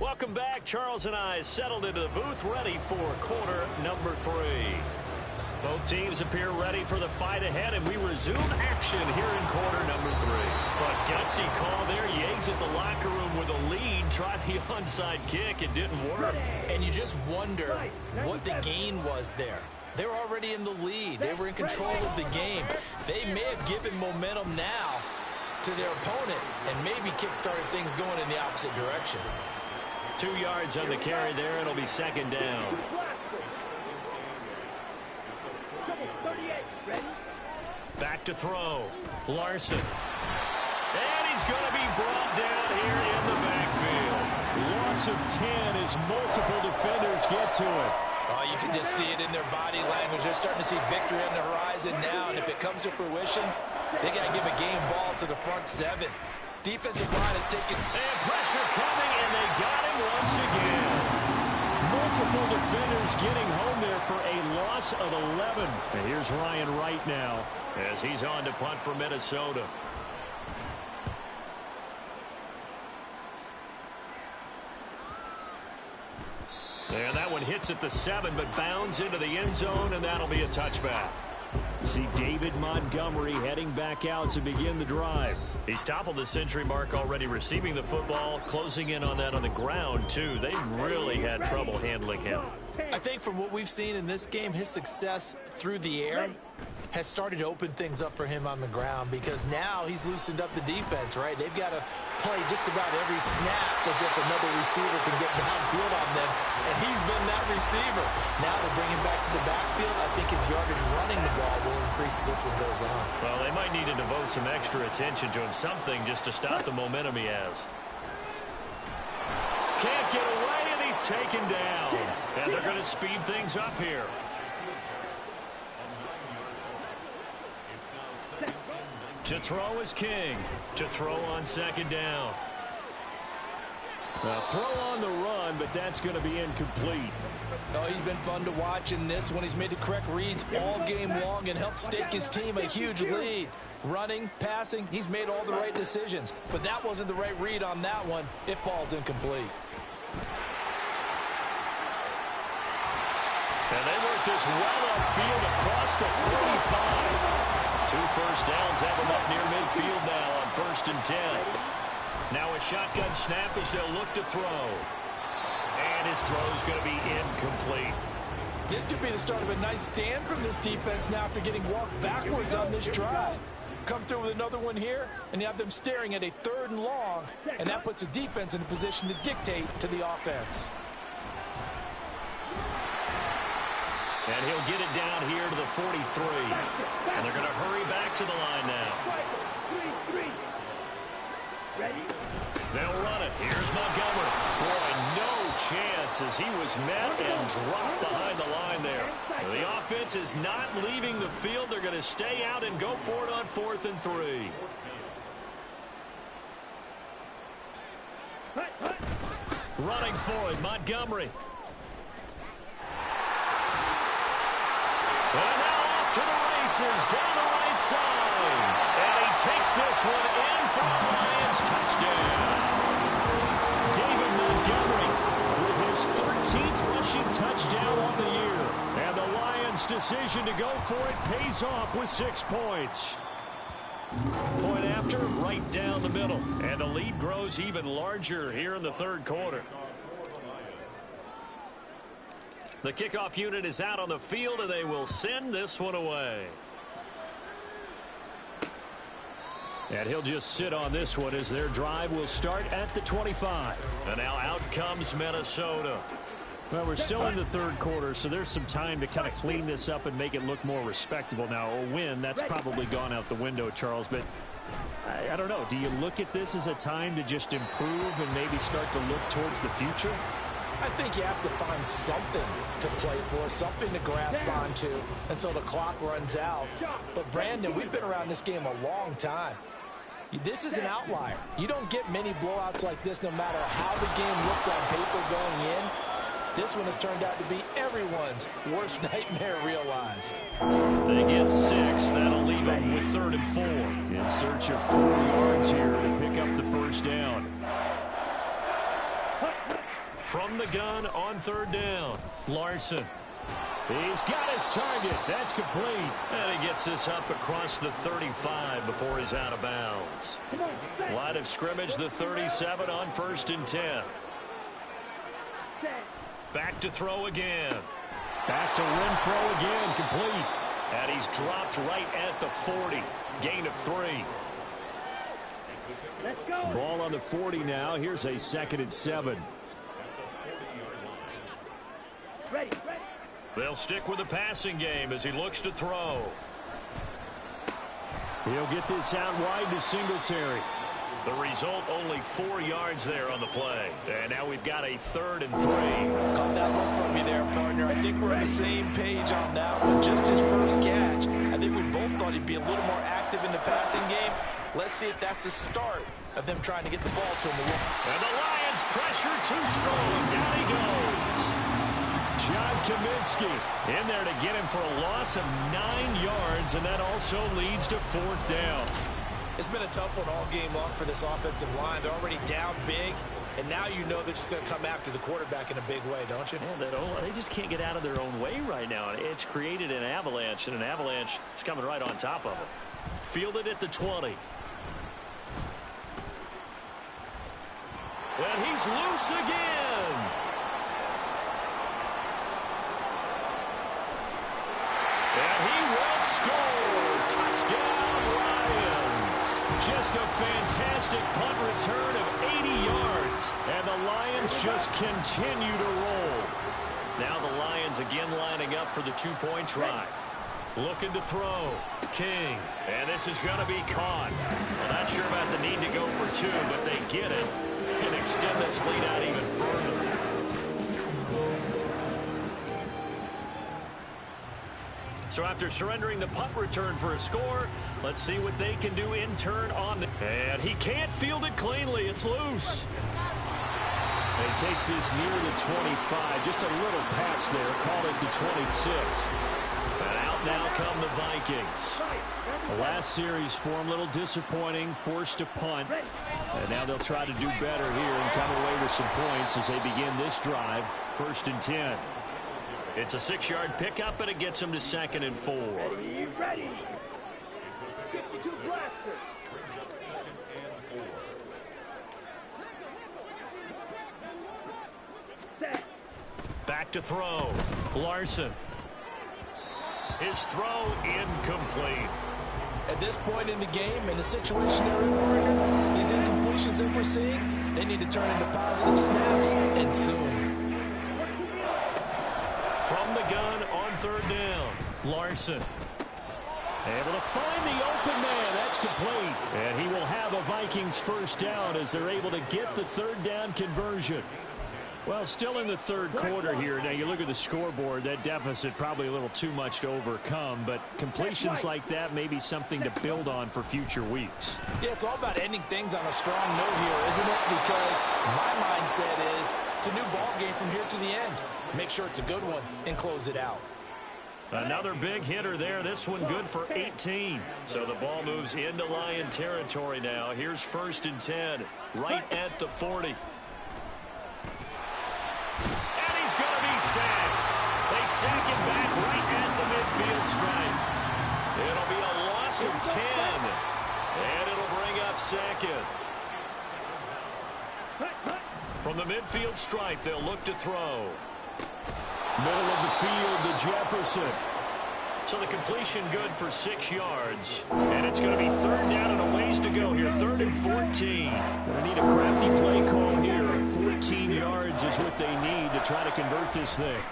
Welcome back. Charles and I settled into the booth, ready for quarter number 3. Both teams appear ready for the fight ahead, and we resume action here in quarter number 3. But gutsy call there. Yates at the locker room with a lead. Tried the onside kick. It didn't work. And you just wonder what the gain was there. They're already in the lead. They were in control of the game. They may have given momentum now to their opponent and maybe kick-started things going in the opposite direction. 2 yards on the carry there. It'll be second down. Back to throw. Larson. And he's going to be brought down here in the backfield. Loss of 10 as multiple defenders get to it. Oh, you can just see it in their body language. They're starting to see victory on the horizon now, and if it comes to fruition, they got to give a game ball to the front 7. Defensive line is taking... And pressure coming, and they got him once again. Multiple defenders getting home there for a loss of 11. And here's Ryan Wright now as he's on to punt for Minnesota. And that one hits at the 7, but bounds into the end zone, and that'll be a touchback. See David Montgomery heading back out to begin the drive. He's toppled the century mark already receiving the football, closing in on that on the ground, too. They've really had trouble handling him. I think from what we've seen in this game, his success through the air has started to open things up for him on the ground because now he's loosened up the defense, right? They've got to play just about every snap as if another receiver can get downfield on them, and he's been that receiver. Now they bring him back to the backfield. I think his yardage running the ball will increase as this one goes on. Well, they might need to devote some extra attention to him, something just to stop the momentum he has. Can't get away, and he's taken down. And they're going to speed things up here. To throw is King. To throw on second down. A throw on the run, but that's going to be incomplete. Oh, he's been fun to watch in this one. He's made the correct reads all game long and helped stake his team a huge lead. Running, passing, he's made all the right decisions. But that wasn't the right read on that one. It falls incomplete. And they work this well upfield across the 45. 2 first downs have them up near midfield now on 1st and 10. Now a shotgun snap as they'll look to throw. And his throw's going to be incomplete. This could be the start of a nice stand from this defense now after getting walked backwards on this drive. Come through with another one here, and you have them staring at a 3rd and long, and that puts the defense in a position to dictate to the offense. And he'll get it down here to the 43. And they're going to hurry back to the line now. They'll run it. Here's Montgomery. Boy, no chance as he was met and dropped behind the line there. The offense is not leaving the field. They're going to stay out and go for it on 4th and 3. Running for it, Montgomery. And now off to the races down the right side. And he takes this one in for a Lions touchdown. David Montgomery with his 13th rushing touchdown on the year. And the Lions' decision to go for it pays off with 6 points. Point after, right down the middle. And the lead grows even larger here in the 3rd quarter. The kickoff unit is out on the field, and they will send this one away. And he'll just sit on this one as their drive will start at the 25. And now out comes Minnesota. Well, we're still in the 3rd quarter, so there's some time to kind of clean this up and make it look more respectable. Now, a win, that's probably gone out the window, Charles, but I don't know. Do you look at this as a time to just improve and maybe start to look towards the future? I think you have to find something to play for, something to grasp onto until the clock runs out. But, Brandon, we've been around this game a long time. This is an outlier. You don't get many blowouts like this no matter how the game looks on paper going in. This one has turned out to be everyone's worst nightmare realized. They get 6. That'll leave them with 3rd and 4. In search of 4 yards here to pick up the first down. From the gun on 3rd down, Larson. He's got his target. That's complete. And he gets this up across the 35 before he's out of bounds. Line of scrimmage, the 37 on 1st and 10. Back to throw again. Back to Renfro again, complete. And he's dropped right at the 40. Gain of 3. Let's go. Ball on the 40 now. Here's a 2nd and 7. Ready, ready. They'll stick with the passing game as he looks to throw. He'll get this out wide to Singletary. The result, only 4 yards there on the play. And now we've got a 3rd and 3. Caught that look from me there, partner. I think we're on the same page on that one. Just his first catch. I think we both thought he'd be a little more active in the passing game. Let's see if that's the start of them trying to get the ball to him. And the Lions pressure too strong. Down he goes. John Kaminsky in there to get him for a loss of 9 yards, and that also leads to 4th down. It's been a tough one all game long for this offensive line. They're already down big, and now you know they're just going to come after the quarterback in a big way, don't you? Yeah, they just can't get out of their own way right now. It's created an avalanche, and an avalanche is coming right on top of them. Fielded at the 20. And he's loose again. And he will score. Touchdown, Lions. Just a fantastic punt return of 80 yards. And the Lions just continue to roll. Now the Lions again lining up for the 2-point try. Looking to throw. King. And this is going to be caught. Well, not sure about the need to go for 2, but they get it and extend this lead out even further. So after surrendering the punt return for a score, let's see what they can do in turn on the... And he can't field it cleanly. It's loose. He takes this near the 25. Just a little pass there. Called it the 26. And out now come the Vikings. The last series for him, a little disappointing. Forced to punt. And now they'll try to do better here and come away with some points as they begin this drive. 1st and 10. It's a 6-yard pickup, and it gets them to 2nd and 4. Ready, ready. 52 blaster. Set. Back to throw. Larson. His throw incomplete. At this point in the game, in the situation they're in, partner, these incompletions that we're seeing, they need to turn into positive snaps and soon. From the gun on 3rd down. Larson. Able to find the open man. That's complete. And he will have a Vikings 1st down as they're able to get the 3rd down conversion. Well, still in the 3rd quarter here. Now, you look at the scoreboard, that deficit probably a little too much to overcome, but completions like that may be something to build on for future weeks. Yeah, it's all about ending things on a strong note here, isn't it? Because my mindset is it's a new ball game from here to the end. Make sure it's a good one and close it out. Another big hitter there. This one good for 18. So the ball moves into Lion territory now. Here's 1st and 10, right at the 40. And he's going to be sacked. They sack him back right at the midfield stripe. It'll be a loss of 10. And it'll bring up 2nd. From the midfield stripe, they'll look to throw. Middle of the field to Jefferson. So the completion good for 6 yards. And it's going to be 3rd down and a ways to go here. 3rd and 14. Going to need a crafty play call here. 14 yards is what they need to try to convert this thing.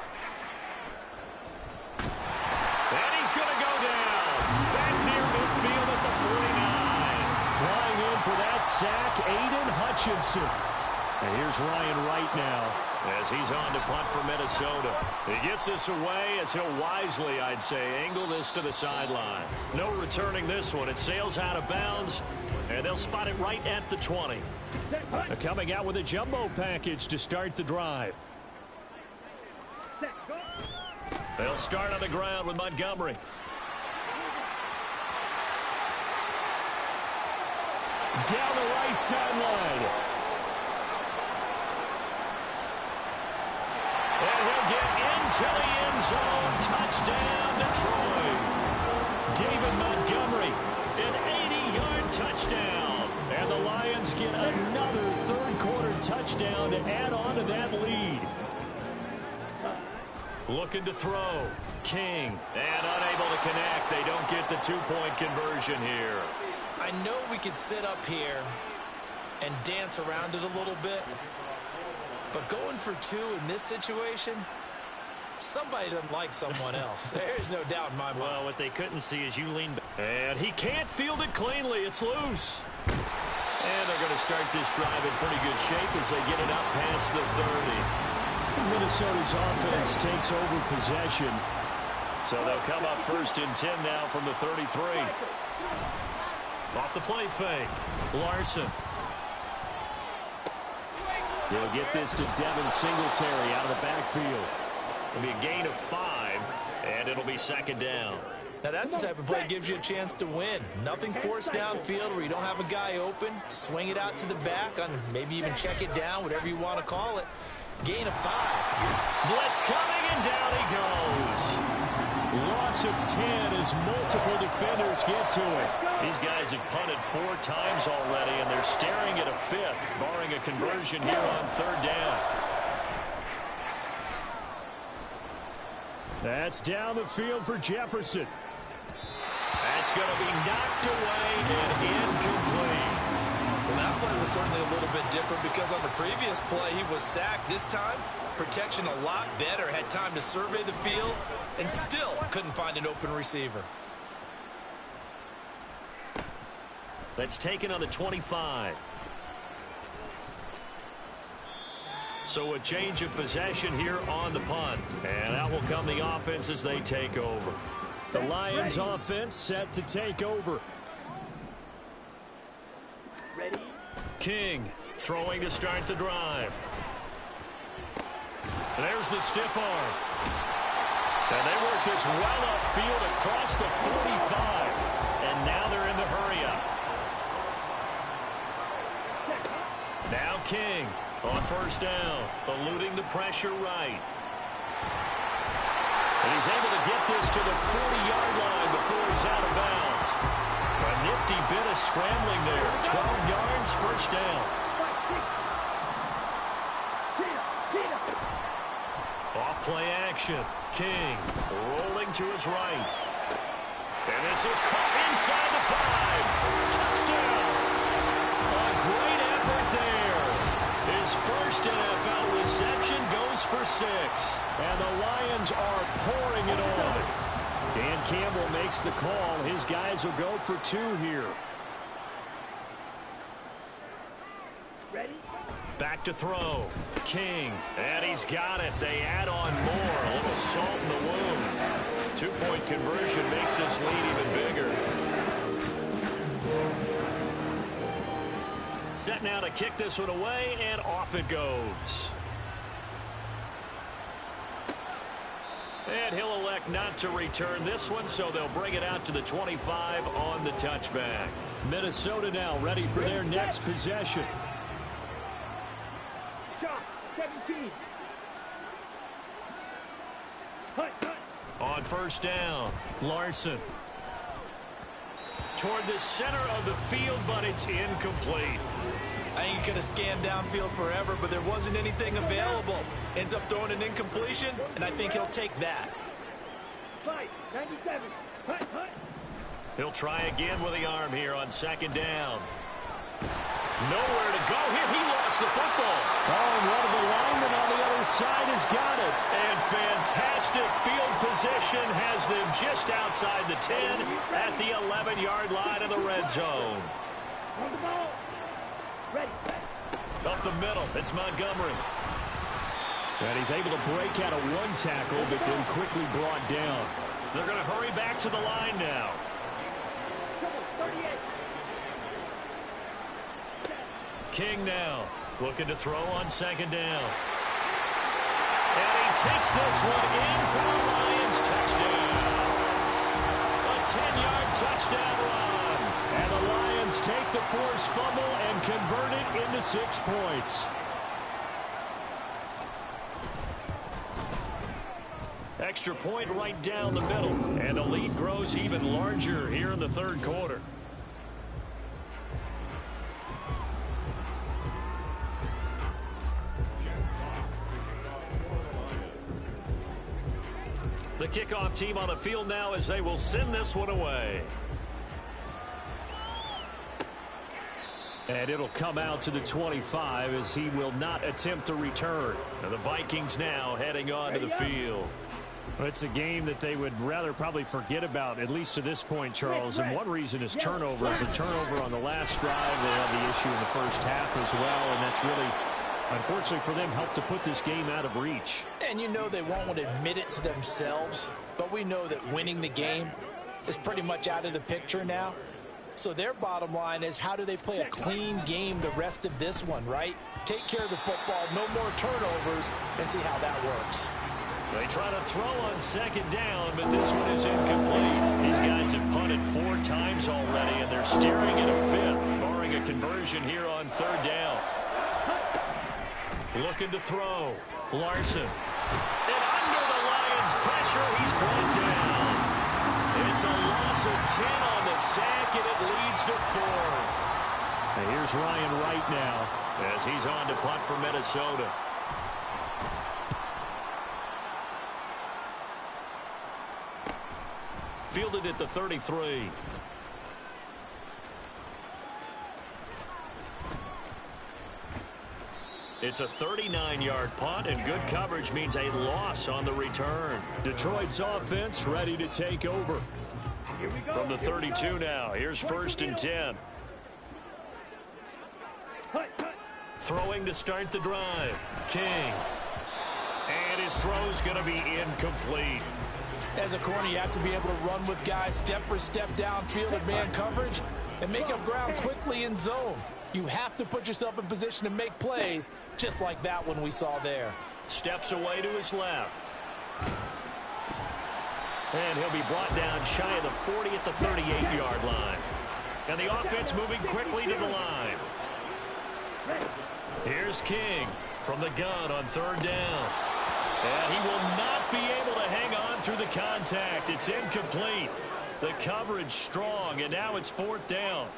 And he's going to go down. Back near midfield at the 49. Flying in for that sack, Aiden Hutchinson. And here's Ryan Wright now. as he's on to punt for Minnesota. He gets this away as he'll wisely, I'd say, angle this to the sideline. No returning this one. It sails out of bounds, and they'll spot it right at the 20. They're coming out with a jumbo package to start the drive. They'll start on the ground with Montgomery. Down the right sideline. And he'll get into the end zone. Touchdown, Detroit. David Montgomery, an 80-yard touchdown. And the Lions get another third-quarter touchdown to add on to that lead. Looking to throw. King. And unable to connect. They don't get the two-point conversion here. I know we could sit up here and dance around it a little bit, but going for two in this situation, somebody doesn't like someone else. There's no doubt in my mind. Well, what they couldn't see is you lean back. And he can't field it cleanly. It's loose. And they're going to start this drive in pretty good shape as they get it up past the 30. Minnesota's offense takes over possession. So they'll come up first and 10 now from the 33. Off the play fake. Larson. They'll get this to Devin Singletary out of the backfield. It'll be a gain of 5, and it'll be second down. Now that's the type of play that gives you a chance to win. Nothing forced downfield where you don't have a guy open. Swing it out to the back, on maybe even check it down, whatever you want to call it. Gain of 5. Blitz coming, and down he goes. Loss of 10 as multiple defenders get to it. These guys have punted 4 times already, and they're staring at a 5th, barring a conversion here on third down. That's down the field for Jefferson. That's going to be knocked away and incomplete. Well, that play was certainly a little bit different because on the previous play he was sacked. This time, protection a lot better. Had time to survey the field and still couldn't find an open receiver. That's taken on the 25. So a change of possession here on the punt. And out will come the offense as they take over. The Lions offense set to take over. Ready? King throwing to start the drive. And there's the stiff arm. And they work this well upfield across the 45. And now they're in the hurry-up. Now King on first down, eluding the pressure right. And he's able to get this to the 40-yard line before he's out of bounds. A nifty bit of scrambling there. 12 yards, first down. Off play action. King rolling to his right. And this is caught inside the 5. Touchdown. A great effort there. His first NFL reception goes for 6. And the Lions are pouring it on. Dan Campbell makes the call. His guys will go for 2 here. Ready? Back to throw. King. And he's got it. They add on more. A little salt in the wound. 2-point conversion makes this lead even bigger. Set now to kick this one away, and off it goes. And he'll elect not to return this one, so they'll bring it out to the 25 on the touchback. Minnesota now ready for their next possession. Shot, 17. Hunt. On first down, Larson. Toward the center of the field, but it's incomplete. I think he could have scanned downfield forever, but there wasn't anything available. Ends up throwing an incompletion, and I think he'll take that. 97. Hunt. He'll try again with the arm here on second down. Nowhere to go here. He lost the football. Oh, and one of the linemen on the other side has got it. And fantastic field position has them just outside the 10 at the 11-yard line of the red zone. On the ball. Ready. Up the middle, it's Montgomery. And he's able to break out of one tackle, but then quickly brought down. They're going to hurry back to the line now. King now looking to throw on second down. And he takes this one in for a Lions touchdown. A 10-yard touchdown run. And the Lions take the forced fumble and convert it into 6 points. Extra point right down the middle. And the lead grows even larger here in the third quarter. The kickoff team on the field now as they will send this one away. And it'll come out to the 25 as he will not attempt to return. And the Vikings now heading on to the field. Well, it's a game that they would rather probably forget about, at least to this point, Charles. And one reason is turnovers. A turnover on the last drive. They had the issue in the first half as well, and that's really, unfortunately for them, helped to put this game out of reach. And you know they won't admit it to themselves, but we know that winning the game is pretty much out of the picture now. So their bottom line is, how do they play a clean game the rest of this one, right? Take care of the football, no more turnovers, and see how that works. They try to throw on second down, but this one is incomplete. These guys have punted 4 times already, and they're staring at a 5th, barring a conversion here on third down. Looking to throw. Larson. And under the Lions' pressure, he's brought down. It's a loss of 10 on the sack, and it leads to 4th. And here's Ryan Wright now as he's on to punt for Minnesota. Fielded at the 33. It's a 39-yard punt, and good coverage means a loss on the return. Detroit's offense ready to take over. From the 32 now, here's 1st and 10. Throwing to start the drive. King. And his throw's going to be incomplete. As a corner, you have to be able to run with guys step for step downfield in man coverage and make up ground quickly in zone. You have to put yourself in position to make plays, just like that one we saw there. Steps away to his left. And he'll be brought down shy of the 40 at the 38-yard line. And the offense moving quickly to the line. Here's King from the gun on third down. And he will not be able to hang on through the contact. It's incomplete. The coverage strong, and now it's 4th down.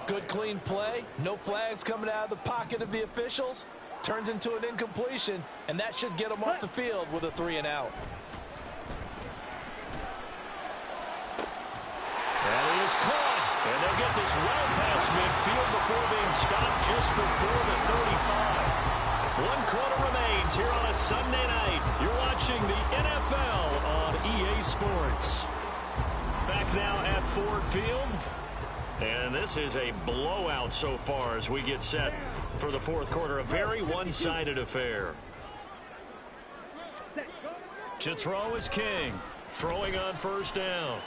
Good clean play. No flags coming out of the pocket of the officials. Turns into an incompletion, and that should get them off the field with a 3 and out. And he is caught. And they'll get this well past midfield before being stopped just before the 35. 1 quarter remains here on a Sunday night. You're watching the NFL on EA Sports. Back now at Ford Field. And this is a blowout so far as we get set for the 4th quarter. A very one-sided affair. To throw is King. Throwing on 1st down.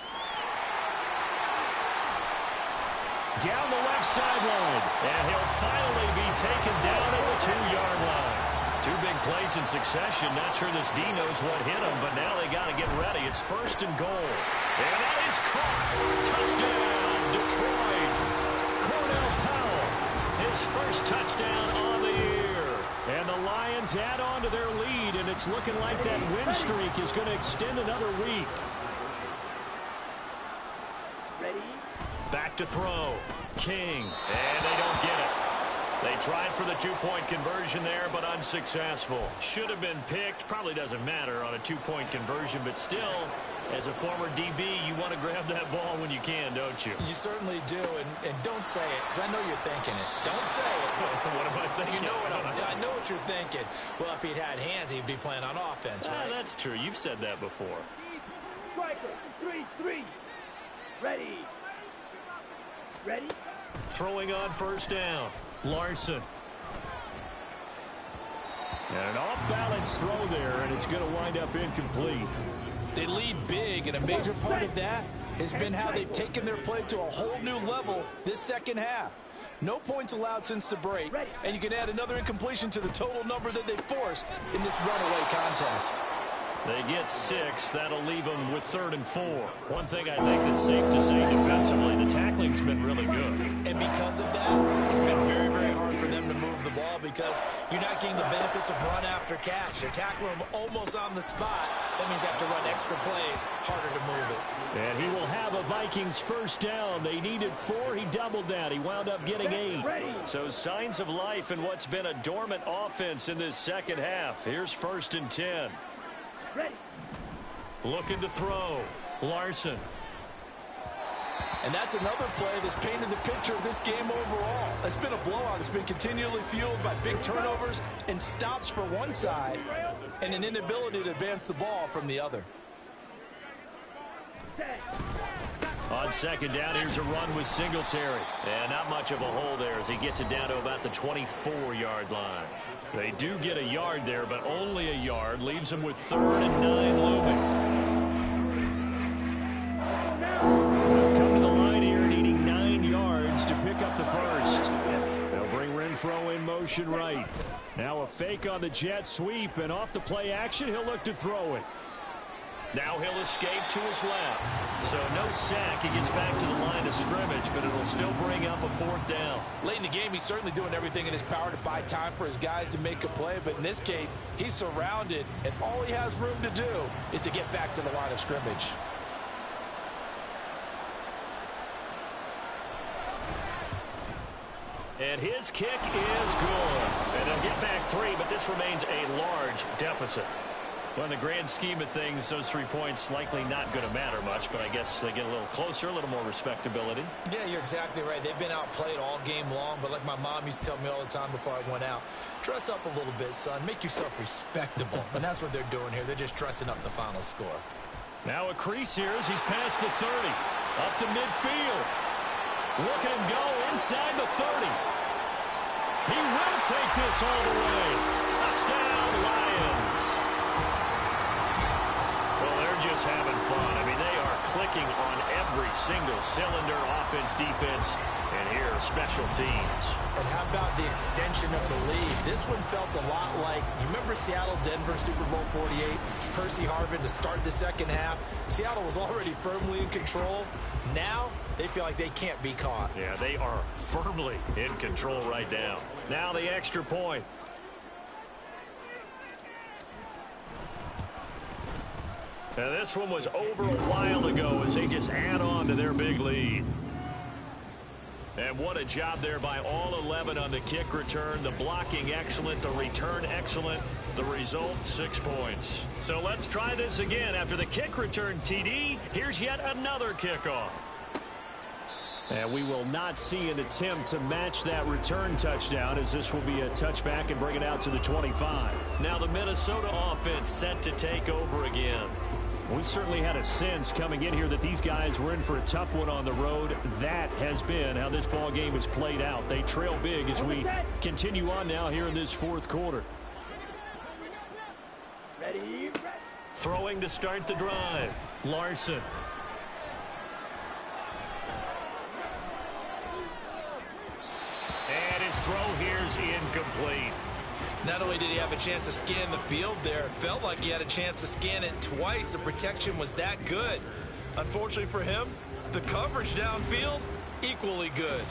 Down the left sideline. And he'll finally be taken down at the 2-yard line. 2 big plays in succession. Not sure this D knows what hit him, but now they got to get ready. It's 1st and goal. And that is caught. Touchdown, Detroit. Cornell Powell, his first touchdown on the year. And the Lions add on to their lead, and it's looking like that win streak is going to extend another week. Back to throw. King. And they don't get it. They tried for the 2-point conversion there, but unsuccessful. Should have been picked. Probably doesn't matter on a 2-point conversion, but still, as a former DB, you want to grab that ball when you can, don't you? You certainly do, and don't say it, because I know you're thinking it. Don't say it. What am I thinking? You know what I know what you're thinking. Well, if he'd had hands, he'd be playing on offense, right? That's true. You've said that before. Striker, 3-3. Ready. Ready? Throwing on 1st down. Larson. And an off-balance throw there, and it's going to wind up incomplete. They lead big, and a major part of that has been how they've taken their play to a whole new level this second half. No points allowed since the break, and you can add another incompletion to the total number that they forced in this runaway contest. They get 6. That'll leave them with 3rd and 4. One thing I think that's safe to say defensively, the tackling's been really good. And because of that, it's been very, very hard for them to move the ball because you're not getting the benefits of run after catch. They're tackling them almost on the spot. That means they have to run extra plays, harder to move it. And he will have a Vikings first down. They needed 4. He doubled that. He wound up getting 8. So signs of life in what's been a dormant offense in this second half. Here's 1st and 10. Looking to throw. Larson. And that's another play that's painted the picture of this game overall. It's been a blowout. It's been continually fueled by big turnovers and stops for one side and an inability to advance the ball from the other. On 2nd down, here's a run with Singletary. And not much of a hole there as he gets it down to about the 24-yard line. They do get a yard there, but only a yard. Leaves them with 3rd and 9 looming. Come to the line here, needing 9 yards to pick up the first. They'll bring Renfro in motion right. Now a fake on the jet sweep, and off the play action, he'll look to throw it. Now he'll escape to his left. So no sack. He gets back to the line of scrimmage, but it'll still bring up a 4th down. Late in the game, he's certainly doing everything in his power to buy time for his guys to make a play. But in this case, he's surrounded, and all he has room to do is to get back to the line of scrimmage. And his kick is good. And they'll get back 3, but this remains a large deficit. Well, in the grand scheme of things, those 3 points likely not going to matter much, but I guess they get a little closer, a little more respectability. Yeah, you're exactly right. They've been outplayed all game long, but like my mom used to tell me all the time before I went out, dress up a little bit, son. Make yourself respectable. And that's what they're doing here. They're just dressing up the final score. Now a crease here as he's past the 30. Up to midfield. Look at him go inside the 30. He will take this all the way. Touchdown, Lions. Just having fun. I mean, they are clicking on every single cylinder, offense, defense, and here, special teams. And how about the extension of the lead? This one felt a lot like, you remember Seattle-Denver Super Bowl 48? Percy Harvin to start the second half. Seattle was already firmly in control. Now, they feel like they can't be caught. Yeah, they are firmly in control right now. Now the extra point. Now this one was over a while ago as they just add on to their big lead. And what a job there by all 11 on the kick return. The blocking excellent, the return excellent. The result, 6 points. So let's try this again. After the kick return TD, here's yet another kickoff. And we will not see an attempt to match that return touchdown as this will be a touchback and bring it out to the 25. Now the Minnesota offense set to take over again. We certainly had a sense coming in here that these guys were in for a tough one on the road. That has been how this ball game has played out. They trail big as we continue on now here in this 4th quarter. Ready. Throwing to start the drive. Larson. And his throw here's incomplete. Not only did he have a chance to scan the field there, it felt like he had a chance to scan it twice. The protection was that good. Unfortunately for him, the coverage downfield, equally good.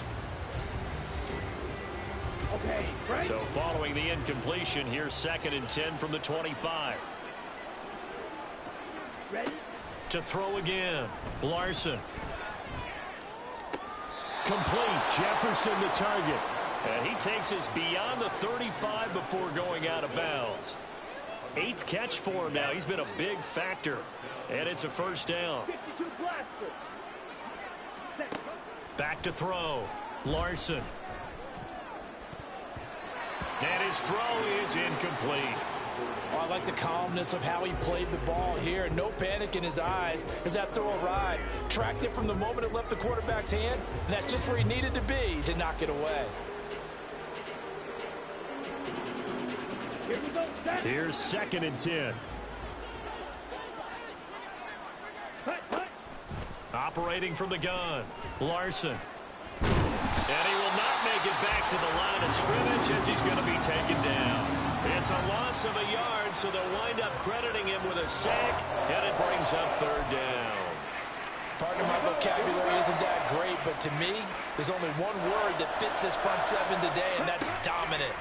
Okay, right. So following the incompletion, here's 2nd and 10 from the 25. Ready. To throw again. Larson. Complete. Jefferson the target. And he takes us beyond the 35 before going out of bounds. 8th catch for him now. He's been a big factor. And it's a first down. Back to throw. Larson. And his throw is incomplete. Oh, I like the calmness of how he played the ball here. No panic in his eyes as that throw arrived. Tracked it from the moment it left the quarterback's hand, and that's just where he needed to be to knock it away. Here's 2nd and 10. Operating from the gun, Larson. And he will not make it back to the line of scrimmage as he's going to be taken down. It's a loss of a yard, so they'll wind up crediting him with a sack, and it brings up 3rd down. Pardon my vocabulary isn't that great, but to me, there's only one word that fits this front seven today, and that's dominant.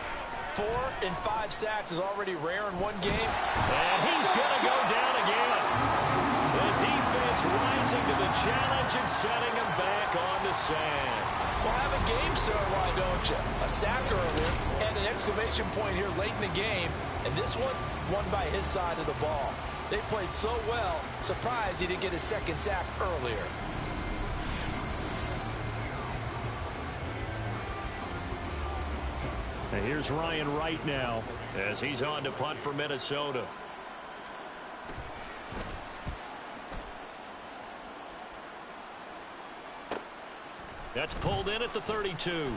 4 and 5 sacks is already rare in one game. And he's going to go down again. The defense rising to the challenge and setting him back on the sand. Well, have a game, sir, why don't you? A sack earlier and an exclamation point here late in the game, and this one won by his side of the ball. They played so well, surprised he didn't get his 2nd sack earlier. And here's Ryan Wright now as he's on to punt for Minnesota. That's pulled in at the 32.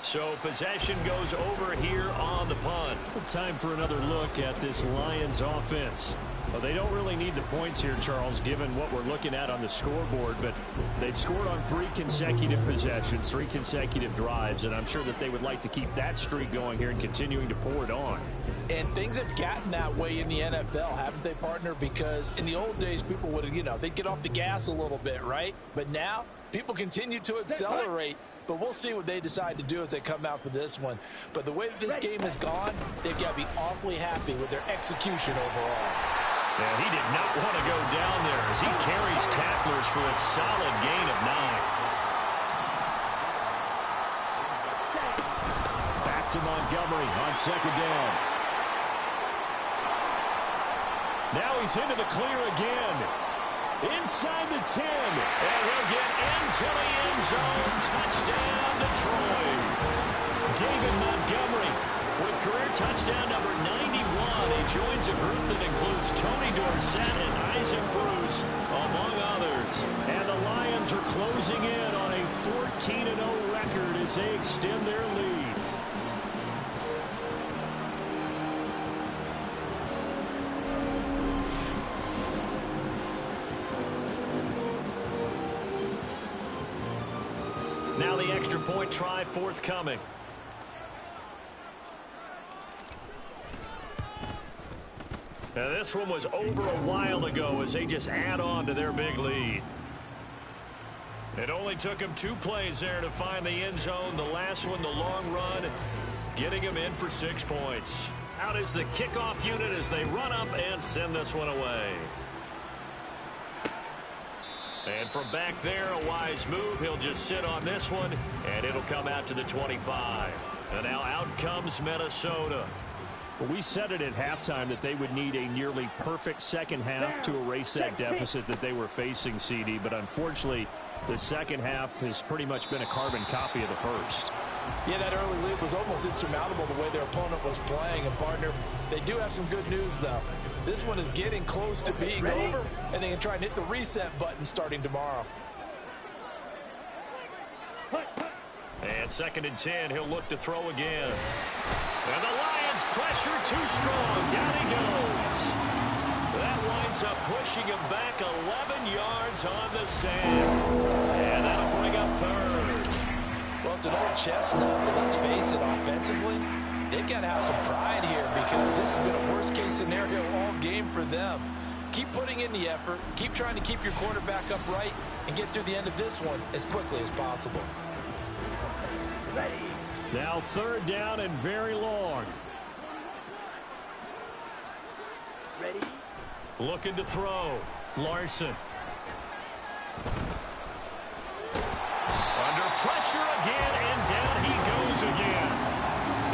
So possession goes over here on the punt. Time for another look at this Lions offense. Well, they don't really need the points here, Charles, given what we're looking at on the scoreboard, but they've scored on 3 consecutive possessions, 3 consecutive drives, and I'm sure that they would like to keep that streak going here and continuing to pour it on. And things have gotten that way in the NFL, haven't they, partner? Because in the old days, people would, they'd get off the gas a little bit, right? But now, people continue to accelerate, but we'll see what they decide to do as they come out for this one. But the way that this game has gone, they've got to be awfully happy with their execution overall. And he did not want to go down there as he carries tacklers for a solid gain of 9. Back to Montgomery on 2nd down. Now he's into the clear again. Inside the 10. And he'll get into the end zone. Touchdown, Detroit. David Montgomery with career touchdown number 91. He joins a group that includes Tony Dorsett and Isaac Bruce, among others. And the Lions are closing in on a 14-0 record as they extend their lead. Now the extra point try forthcoming. Now this one was over a while ago as they just add on to their big lead. It only took him 2 plays there to find the end zone. The last one, the long run, getting him in for 6 points. Out is the kickoff unit as they run up and send this one away. And from back there, a wise move. He'll just sit on this one, and it'll come out to the 25. And now out comes Minnesota. Well, we said it at halftime that they would need a nearly perfect second half to erase that deficit that they were facing, CD. But unfortunately, the second half has pretty much been a carbon copy of the first. Yeah, that early lead was almost insurmountable the way their opponent was playing. And, partner, they do have some good news, though. This one is getting close to being over, and they can try and hit the reset button starting tomorrow. And 2nd and 10, he'll look to throw again. And the Lions pressure too strong. Down he goes. That winds up pushing him back 11 yards on the sand. And that'll bring up 3rd. Well, it's an old chestnut, but let's face it, offensively, they've got to have some pride here because this has been a worst-case scenario all game for them. Keep putting in the effort. Keep trying to keep your quarterback upright and get through the end of this one as quickly as possible. Ready. Now 3rd down and very long. Ready. Looking to throw. Larson. Under pressure again, and down he goes again.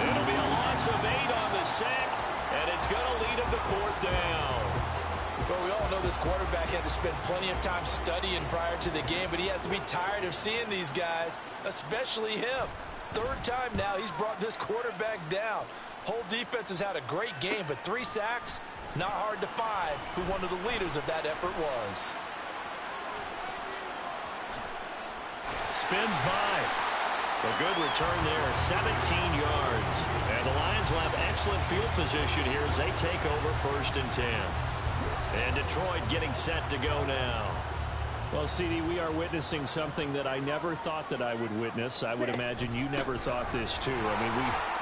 It'll be a loss of 8 on the sack, and it's going to lead him to 4th down. Well, we all know this quarterback had to spend plenty of time studying prior to the game, but he has to be tired of seeing these guys, especially him. 3rd time now he's brought this quarterback down. Whole defense has had a great game, but 3 sacks, not hard to find who one of the leaders of that effort was. Spins by. A good return there, 17 yards. And the Lions will have excellent field position here as they take over 1st and 10. And Detroit getting set to go now. Well, CD, we are witnessing something that I never thought that I would witness. I would imagine you never thought this, too. I mean,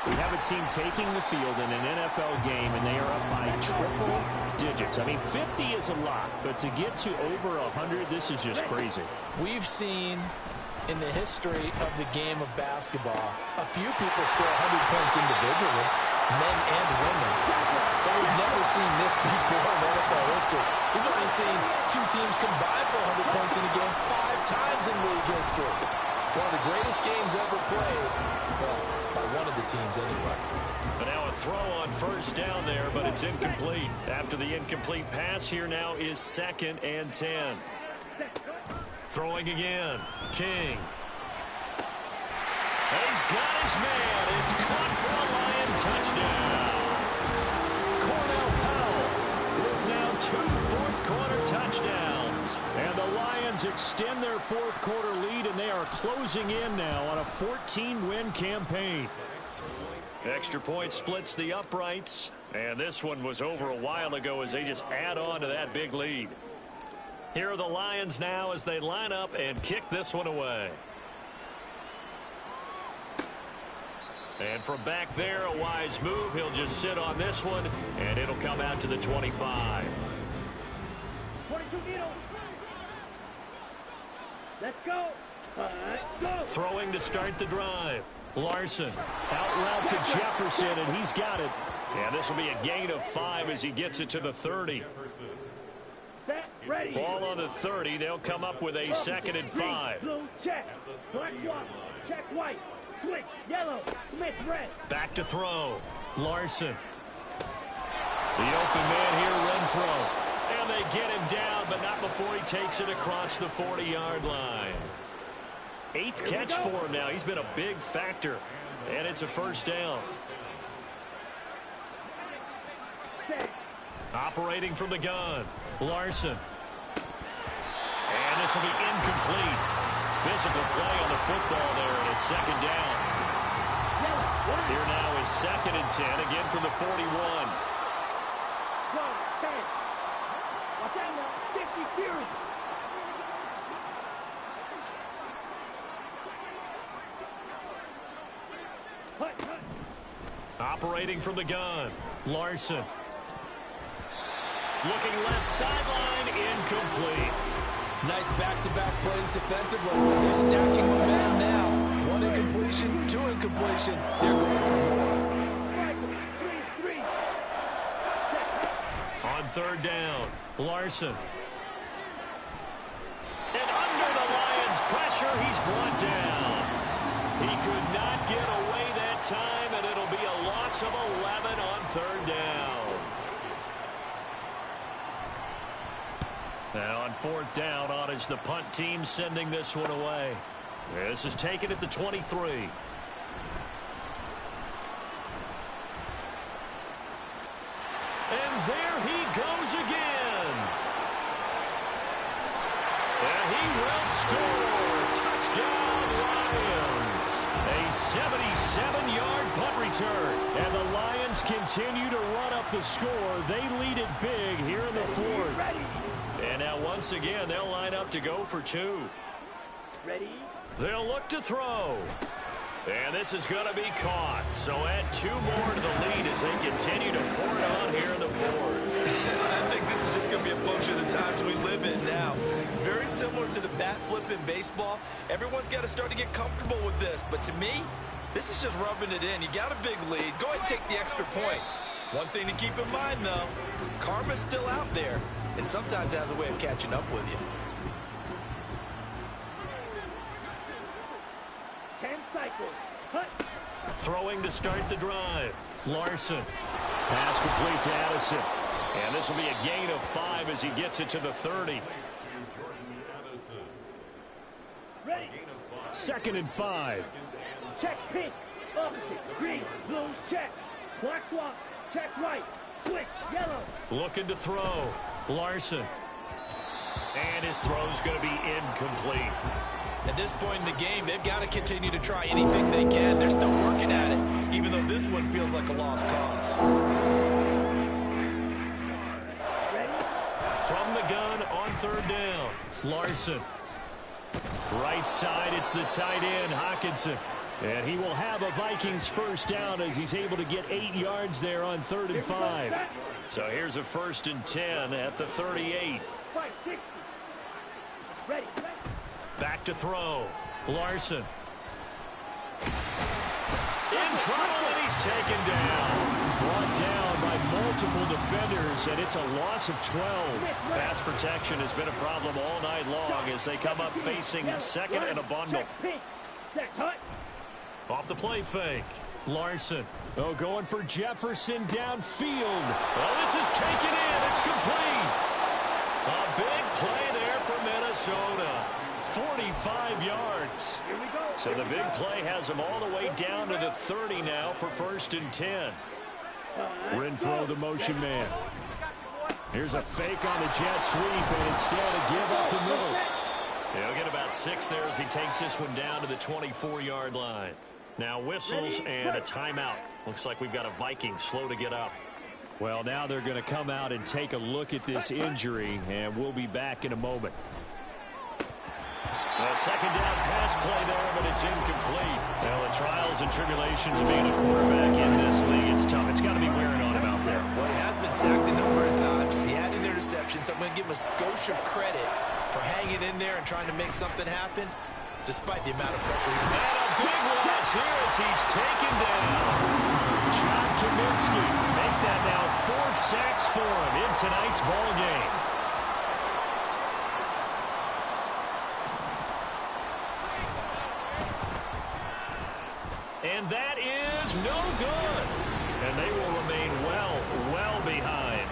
we have a team taking the field in an NFL game, and they are up by triple digits. I mean, 50 is a lot, but to get to over 100, this is just crazy. We've seen in the history of the game of basketball a few people score 100 points individually, men and women. But we've never seen this before in NFL history. We've only seen 2 teams combine for 100 points in a game 5 times in league history. One of the greatest games ever played, well, by one of the teams anyway. But now a throw on 1st down there, but it's incomplete. After the incomplete pass, here now is 2nd and 10. Throwing again. King. He's got his man. It's caught for a Lion touchdown. Cornell Powell with now 2 fourth-quarter touchdowns. And the Lions extend their 4th-quarter lead, and they are closing in now on a 14-win campaign. Extra point splits the uprights, and this one was over a while ago as they just add on to that big lead. Here are the Lions now as they line up and kick this one away. And from back there, a wise move. He'll just sit on this one, and it'll come out to the 25. 22 meters. Let's go. Go. Throwing to start the drive. Larson out route to Jefferson, and he's got it. And this will be a gain of 5 as he gets it to the 30. Set, ready. Ball on the 30. They'll come up with a 2nd and 5. Blue, check. Black, check, white. Switch, yellow. Smith, red. Back to throw. Larson. The open man here, Renfro. And they get him down, but not before he takes it across the 40-yard line. 8th catch for him now. He's been a big factor. And it's a 1st down. Operating from the gun. Larson. And this will be incomplete. Physical play on the football there, and it's 2nd down. Here now is 2nd and 10, again from the 41. Watch out now, 50 Fury. Operating from the gun. Larson. Looking left sideline, incomplete. Nice back-to-back plays defensively. They're stacking momentum now. 1 incompletion, 2 incompletion. They're going for more. On 3rd down, Larson. And under the Lions' pressure, he's brought down. He could not get away that time, and it'll be a loss of 11 on 3rd down. Now on 4th down, on is the punt team sending this one away. This is taken at the 23. And there he goes again. And he will score. Touchdown, Lions. A 77-yard punt return. And the Lions continue to run up the score. They lead it big here in the 4th. And now once again, they'll line up to go for 2. Ready? They'll look to throw. And this is going to be caught. So add 2 more to the lead as they continue to pour it on here in the 4th. I think this is just going to be a function of the times we live in now. Very similar to the bat flip in baseball. Everyone's got to start to get comfortable with this. But to me, this is just rubbing it in. You got a big lead. Go ahead and take the extra point. One thing to keep in mind, though, karma's still out there. And sometimes it has a way of catching up with you. 10 cycles. Hut. Throwing to start the drive. Larson. Pass complete to Addison. And this will be a gain of 5 as he gets it to the 30. Ready. 2nd and 5. Check pink. Opposite. Green. Blue. Check. Black swap. Check right. Switch. Yellow. Looking to throw. Larson. And his throw's going to be incomplete. At this point in the game, they've got to continue to try anything they can. They're still working at it, even though this one feels like a lost cause. From the gun on third down, Larson. Right side, it's the tight end, Hockenson. And he will have a Vikings first down as he's able to get 8 yards there on 3rd and 5. So here's a 1st and 10 at the 38. Back to throw. Larson. In trouble, and he's taken down. Brought down by multiple defenders, and it's a loss of 12. Pass protection has been a problem all night long as they come up facing 2nd and a bundle. Off the play fake. Larson. Oh, going for Jefferson downfield. Oh, this is taken in. It's complete. A big play there for Minnesota. 45 yards. So the big play has them all the way down to the 30 now for 1st and 10. Renfro, the motion man. Here's a fake on the jet sweep, and instead a give up the middle. He'll get about 6 there as he takes this one down to the 24-yard line. Now whistles and a timeout. Looks like we've got a Viking slow to get up. Well, now they're going to come out and take a look at this injury, and we'll be back in a moment. A 2nd down pass play there, but it's incomplete. Well, the trials and tribulations of being a quarterback in this league, it's tough. It's got to be wearing on him out there. Well, he has been sacked a number of times. He had an interception, so I'm going to give him a skosh of credit for hanging in there and trying to make something happen, despite the amount of pressure. And a big loss here as he's taken down. John Kaminsky make that now 4 sacks for him in tonight's ball game. And that is no good. And they will remain well behind.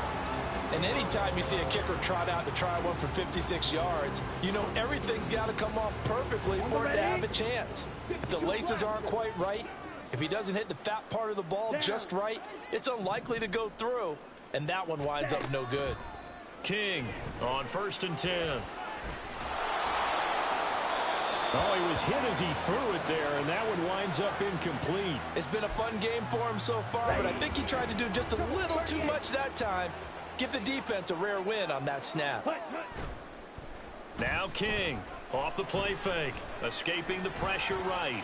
And anytime you see a kicker trot out to try one for 56 yards, you know everything's got to come off perfectly for him to have a chance. If the laces aren't quite right, if he doesn't hit the fat part of the ball just right, it's unlikely to go through. And that one winds up no good. King on 1st and 10. Oh, he was hit as he threw it there, and that one winds up incomplete. It's been a fun game for him so far, but I think he tried to do just a little too much that time. Give the defense a rare win on that snap. Now King off the play fake, escaping the pressure right.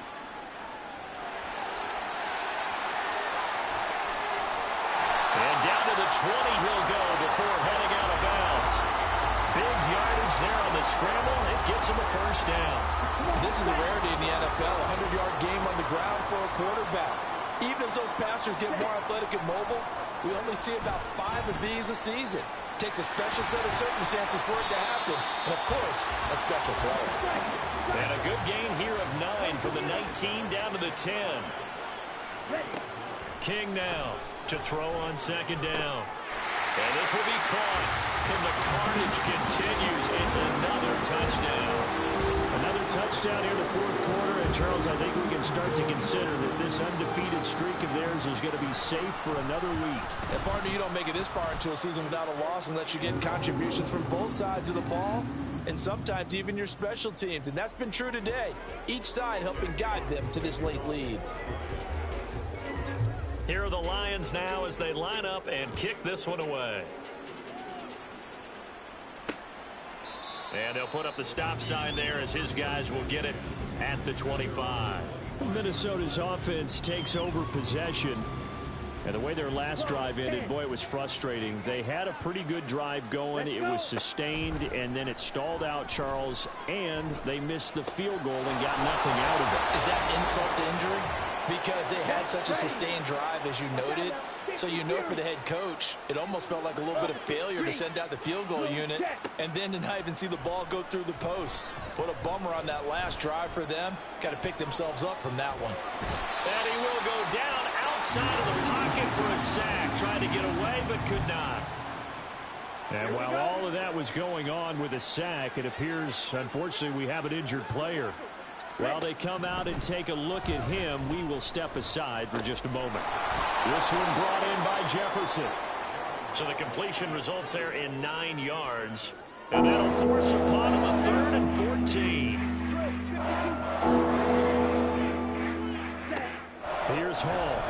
And down to the 20 he'll go before heading out of bounds. Big yardage there on the scramble. It gets him a first down. This is a rarity in the NFL, a 100-yard game on the ground for a quarterback. Even as those passers get more athletic and mobile, we only see about 5 of these a season. It takes a special set of circumstances for it to happen, and of course, a special player. And a good gain here of 9 from the 19 down to the 10. King now to throw on 2nd down. And this will be caught. And the carnage continues. It's another touchdown. Another touchdown here in the 4th quarter. And, Charles, I think we can start to consider that this undefeated streak of theirs is going to be safe for another week. And, partner, you don't make it this far into a season without a loss unless you get contributions from both sides of the ball and sometimes even your special teams. And that's been true today. Each side helping guide them to this late lead. Here are the Lions now as they line up and kick this one away. And they'll put up the stop sign there as his guys will get it at the 25. Minnesota's offense takes over possession. And the way their last drive ended, boy, it was frustrating. They had a pretty good drive going. It was sustained, and then it stalled out, Charles, and they missed the field goal and got nothing out of it. Is that insult to injury? Because they had such a sustained drive, as you noted. So you know for the head coach, it almost felt like a little bit of failure to send out the field goal unit and then to not even see the ball go through the post. What a bummer on that last drive for them. Got to pick themselves up from that one. And he will go down outside of the pocket for a sack. Tried to get away, but could not. And while all of that was going on with a sack, it appears, unfortunately, we have an injured player. While they come out and take a look at him, we will step aside for just a moment. This one brought in by Jefferson. So the completion results there in 9 yards. And that'll force upon him a 3rd and 14. Here's Hall.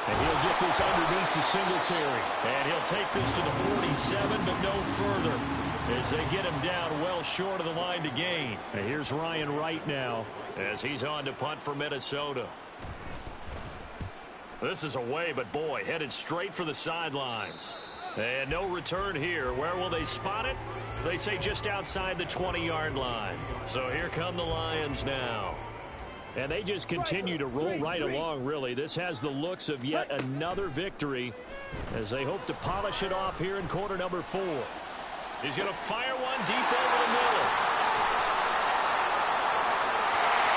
And he'll get this underneath to Singletary. And he'll take this to the 47, but no further, as they get him down well short of the line to gain. And here's Ryan Wright now, as he's on to punt for Minnesota. This is away, but boy, headed straight for the sidelines. And no return here. Where will they spot it? They say just outside the 20-yard line. So here come the Lions now. And they just continue to roll right along, really. This has the looks of yet another victory as they hope to polish it off here in quarter number 4. He's going to fire one deep over the middle.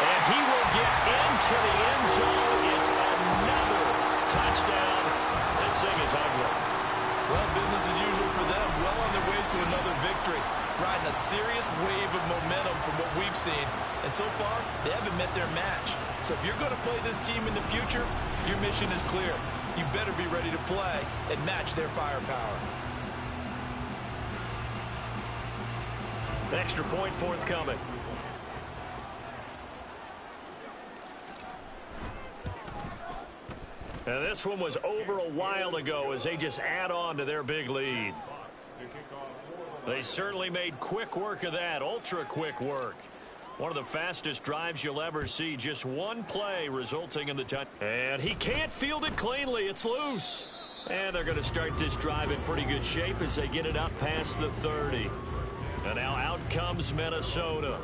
And he will get into the end zone. It's another touchdown. This thing is ugly. Well, business as usual for them. Well on their way to another victory. Riding a serious wave of momentum from what we've seen. And so far, they haven't met their match. So if you're going to play this team in the future, your mission is clear. You better be ready to play and match their firepower. Extra point forthcoming. And this one was over a while ago as they just add on to their big lead. They certainly made quick work of that, ultra quick work. One of the fastest drives you'll ever see, just one play resulting in the touch. And he can't field it cleanly, it's loose. And they're going to start this drive in pretty good shape as they get it up past the 30. And now out comes Minnesota.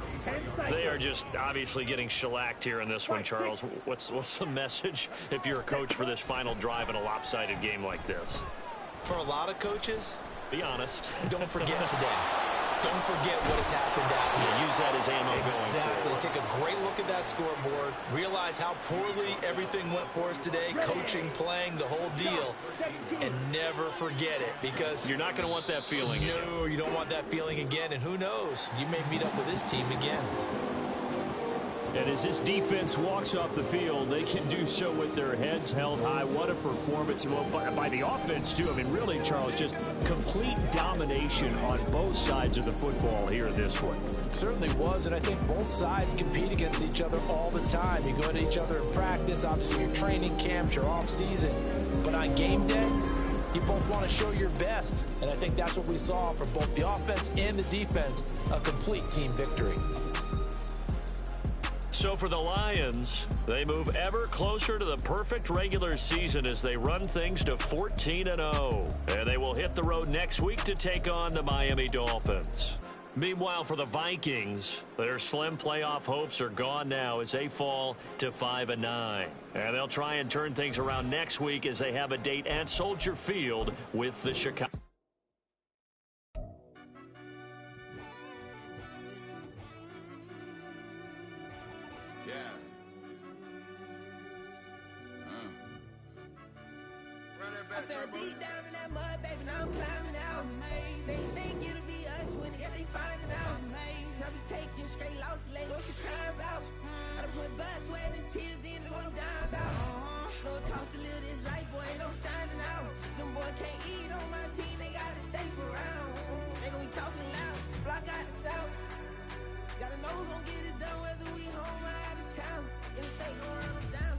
They are just obviously getting shellacked here in this one, Charles. What's the message if you're a coach for this final drive in a lopsided game like this? For a lot of coaches, be honest. Don't forget today. Don't forget what has happened out here. Yeah, use that as ammo. Exactly. Take a great look at that scoreboard. Realize how poorly everything went for us today. Coaching, playing, the whole deal. And never forget it, because you're not going to want that feeling again. No, you don't want that feeling again. And who knows? You may meet up with this team again. And as this defense walks off the field, they can do so with their heads held high. What a performance. Well, by the offense, too. I mean, really, Charles, just complete domination on both sides of the football here in this one. It certainly was, and I think both sides compete against each other all the time. You go to each other in practice, obviously your training camps, your off-season. But on game day, you both want to show your best. And I think that's what we saw from both the offense and the defense, a complete team victory. So for the Lions, they move ever closer to the perfect regular season as they run things to 14-0. And they will hit the road next week to take on the Miami Dolphins. Meanwhile, for the Vikings, their slim playoff hopes are gone now as they fall to 5-9. And they'll try and turn things around next week as they have a date at Soldier Field with the Chicago. Deep down in that mud, baby, now I'm climbing out. They think it'll be us when they find it out. I be taking straight losses, like what you crying about? I done put blood, sweat, and tears in, that's what I'm dying about. Know it costs to live this life, boy, ain't no signing out. Them boy can't eat on my team, they gotta stay for round. They gon' be talking loud, block out the south. Gotta know who's gon' get it done, whether we home or out of town. In the state gon' run them down.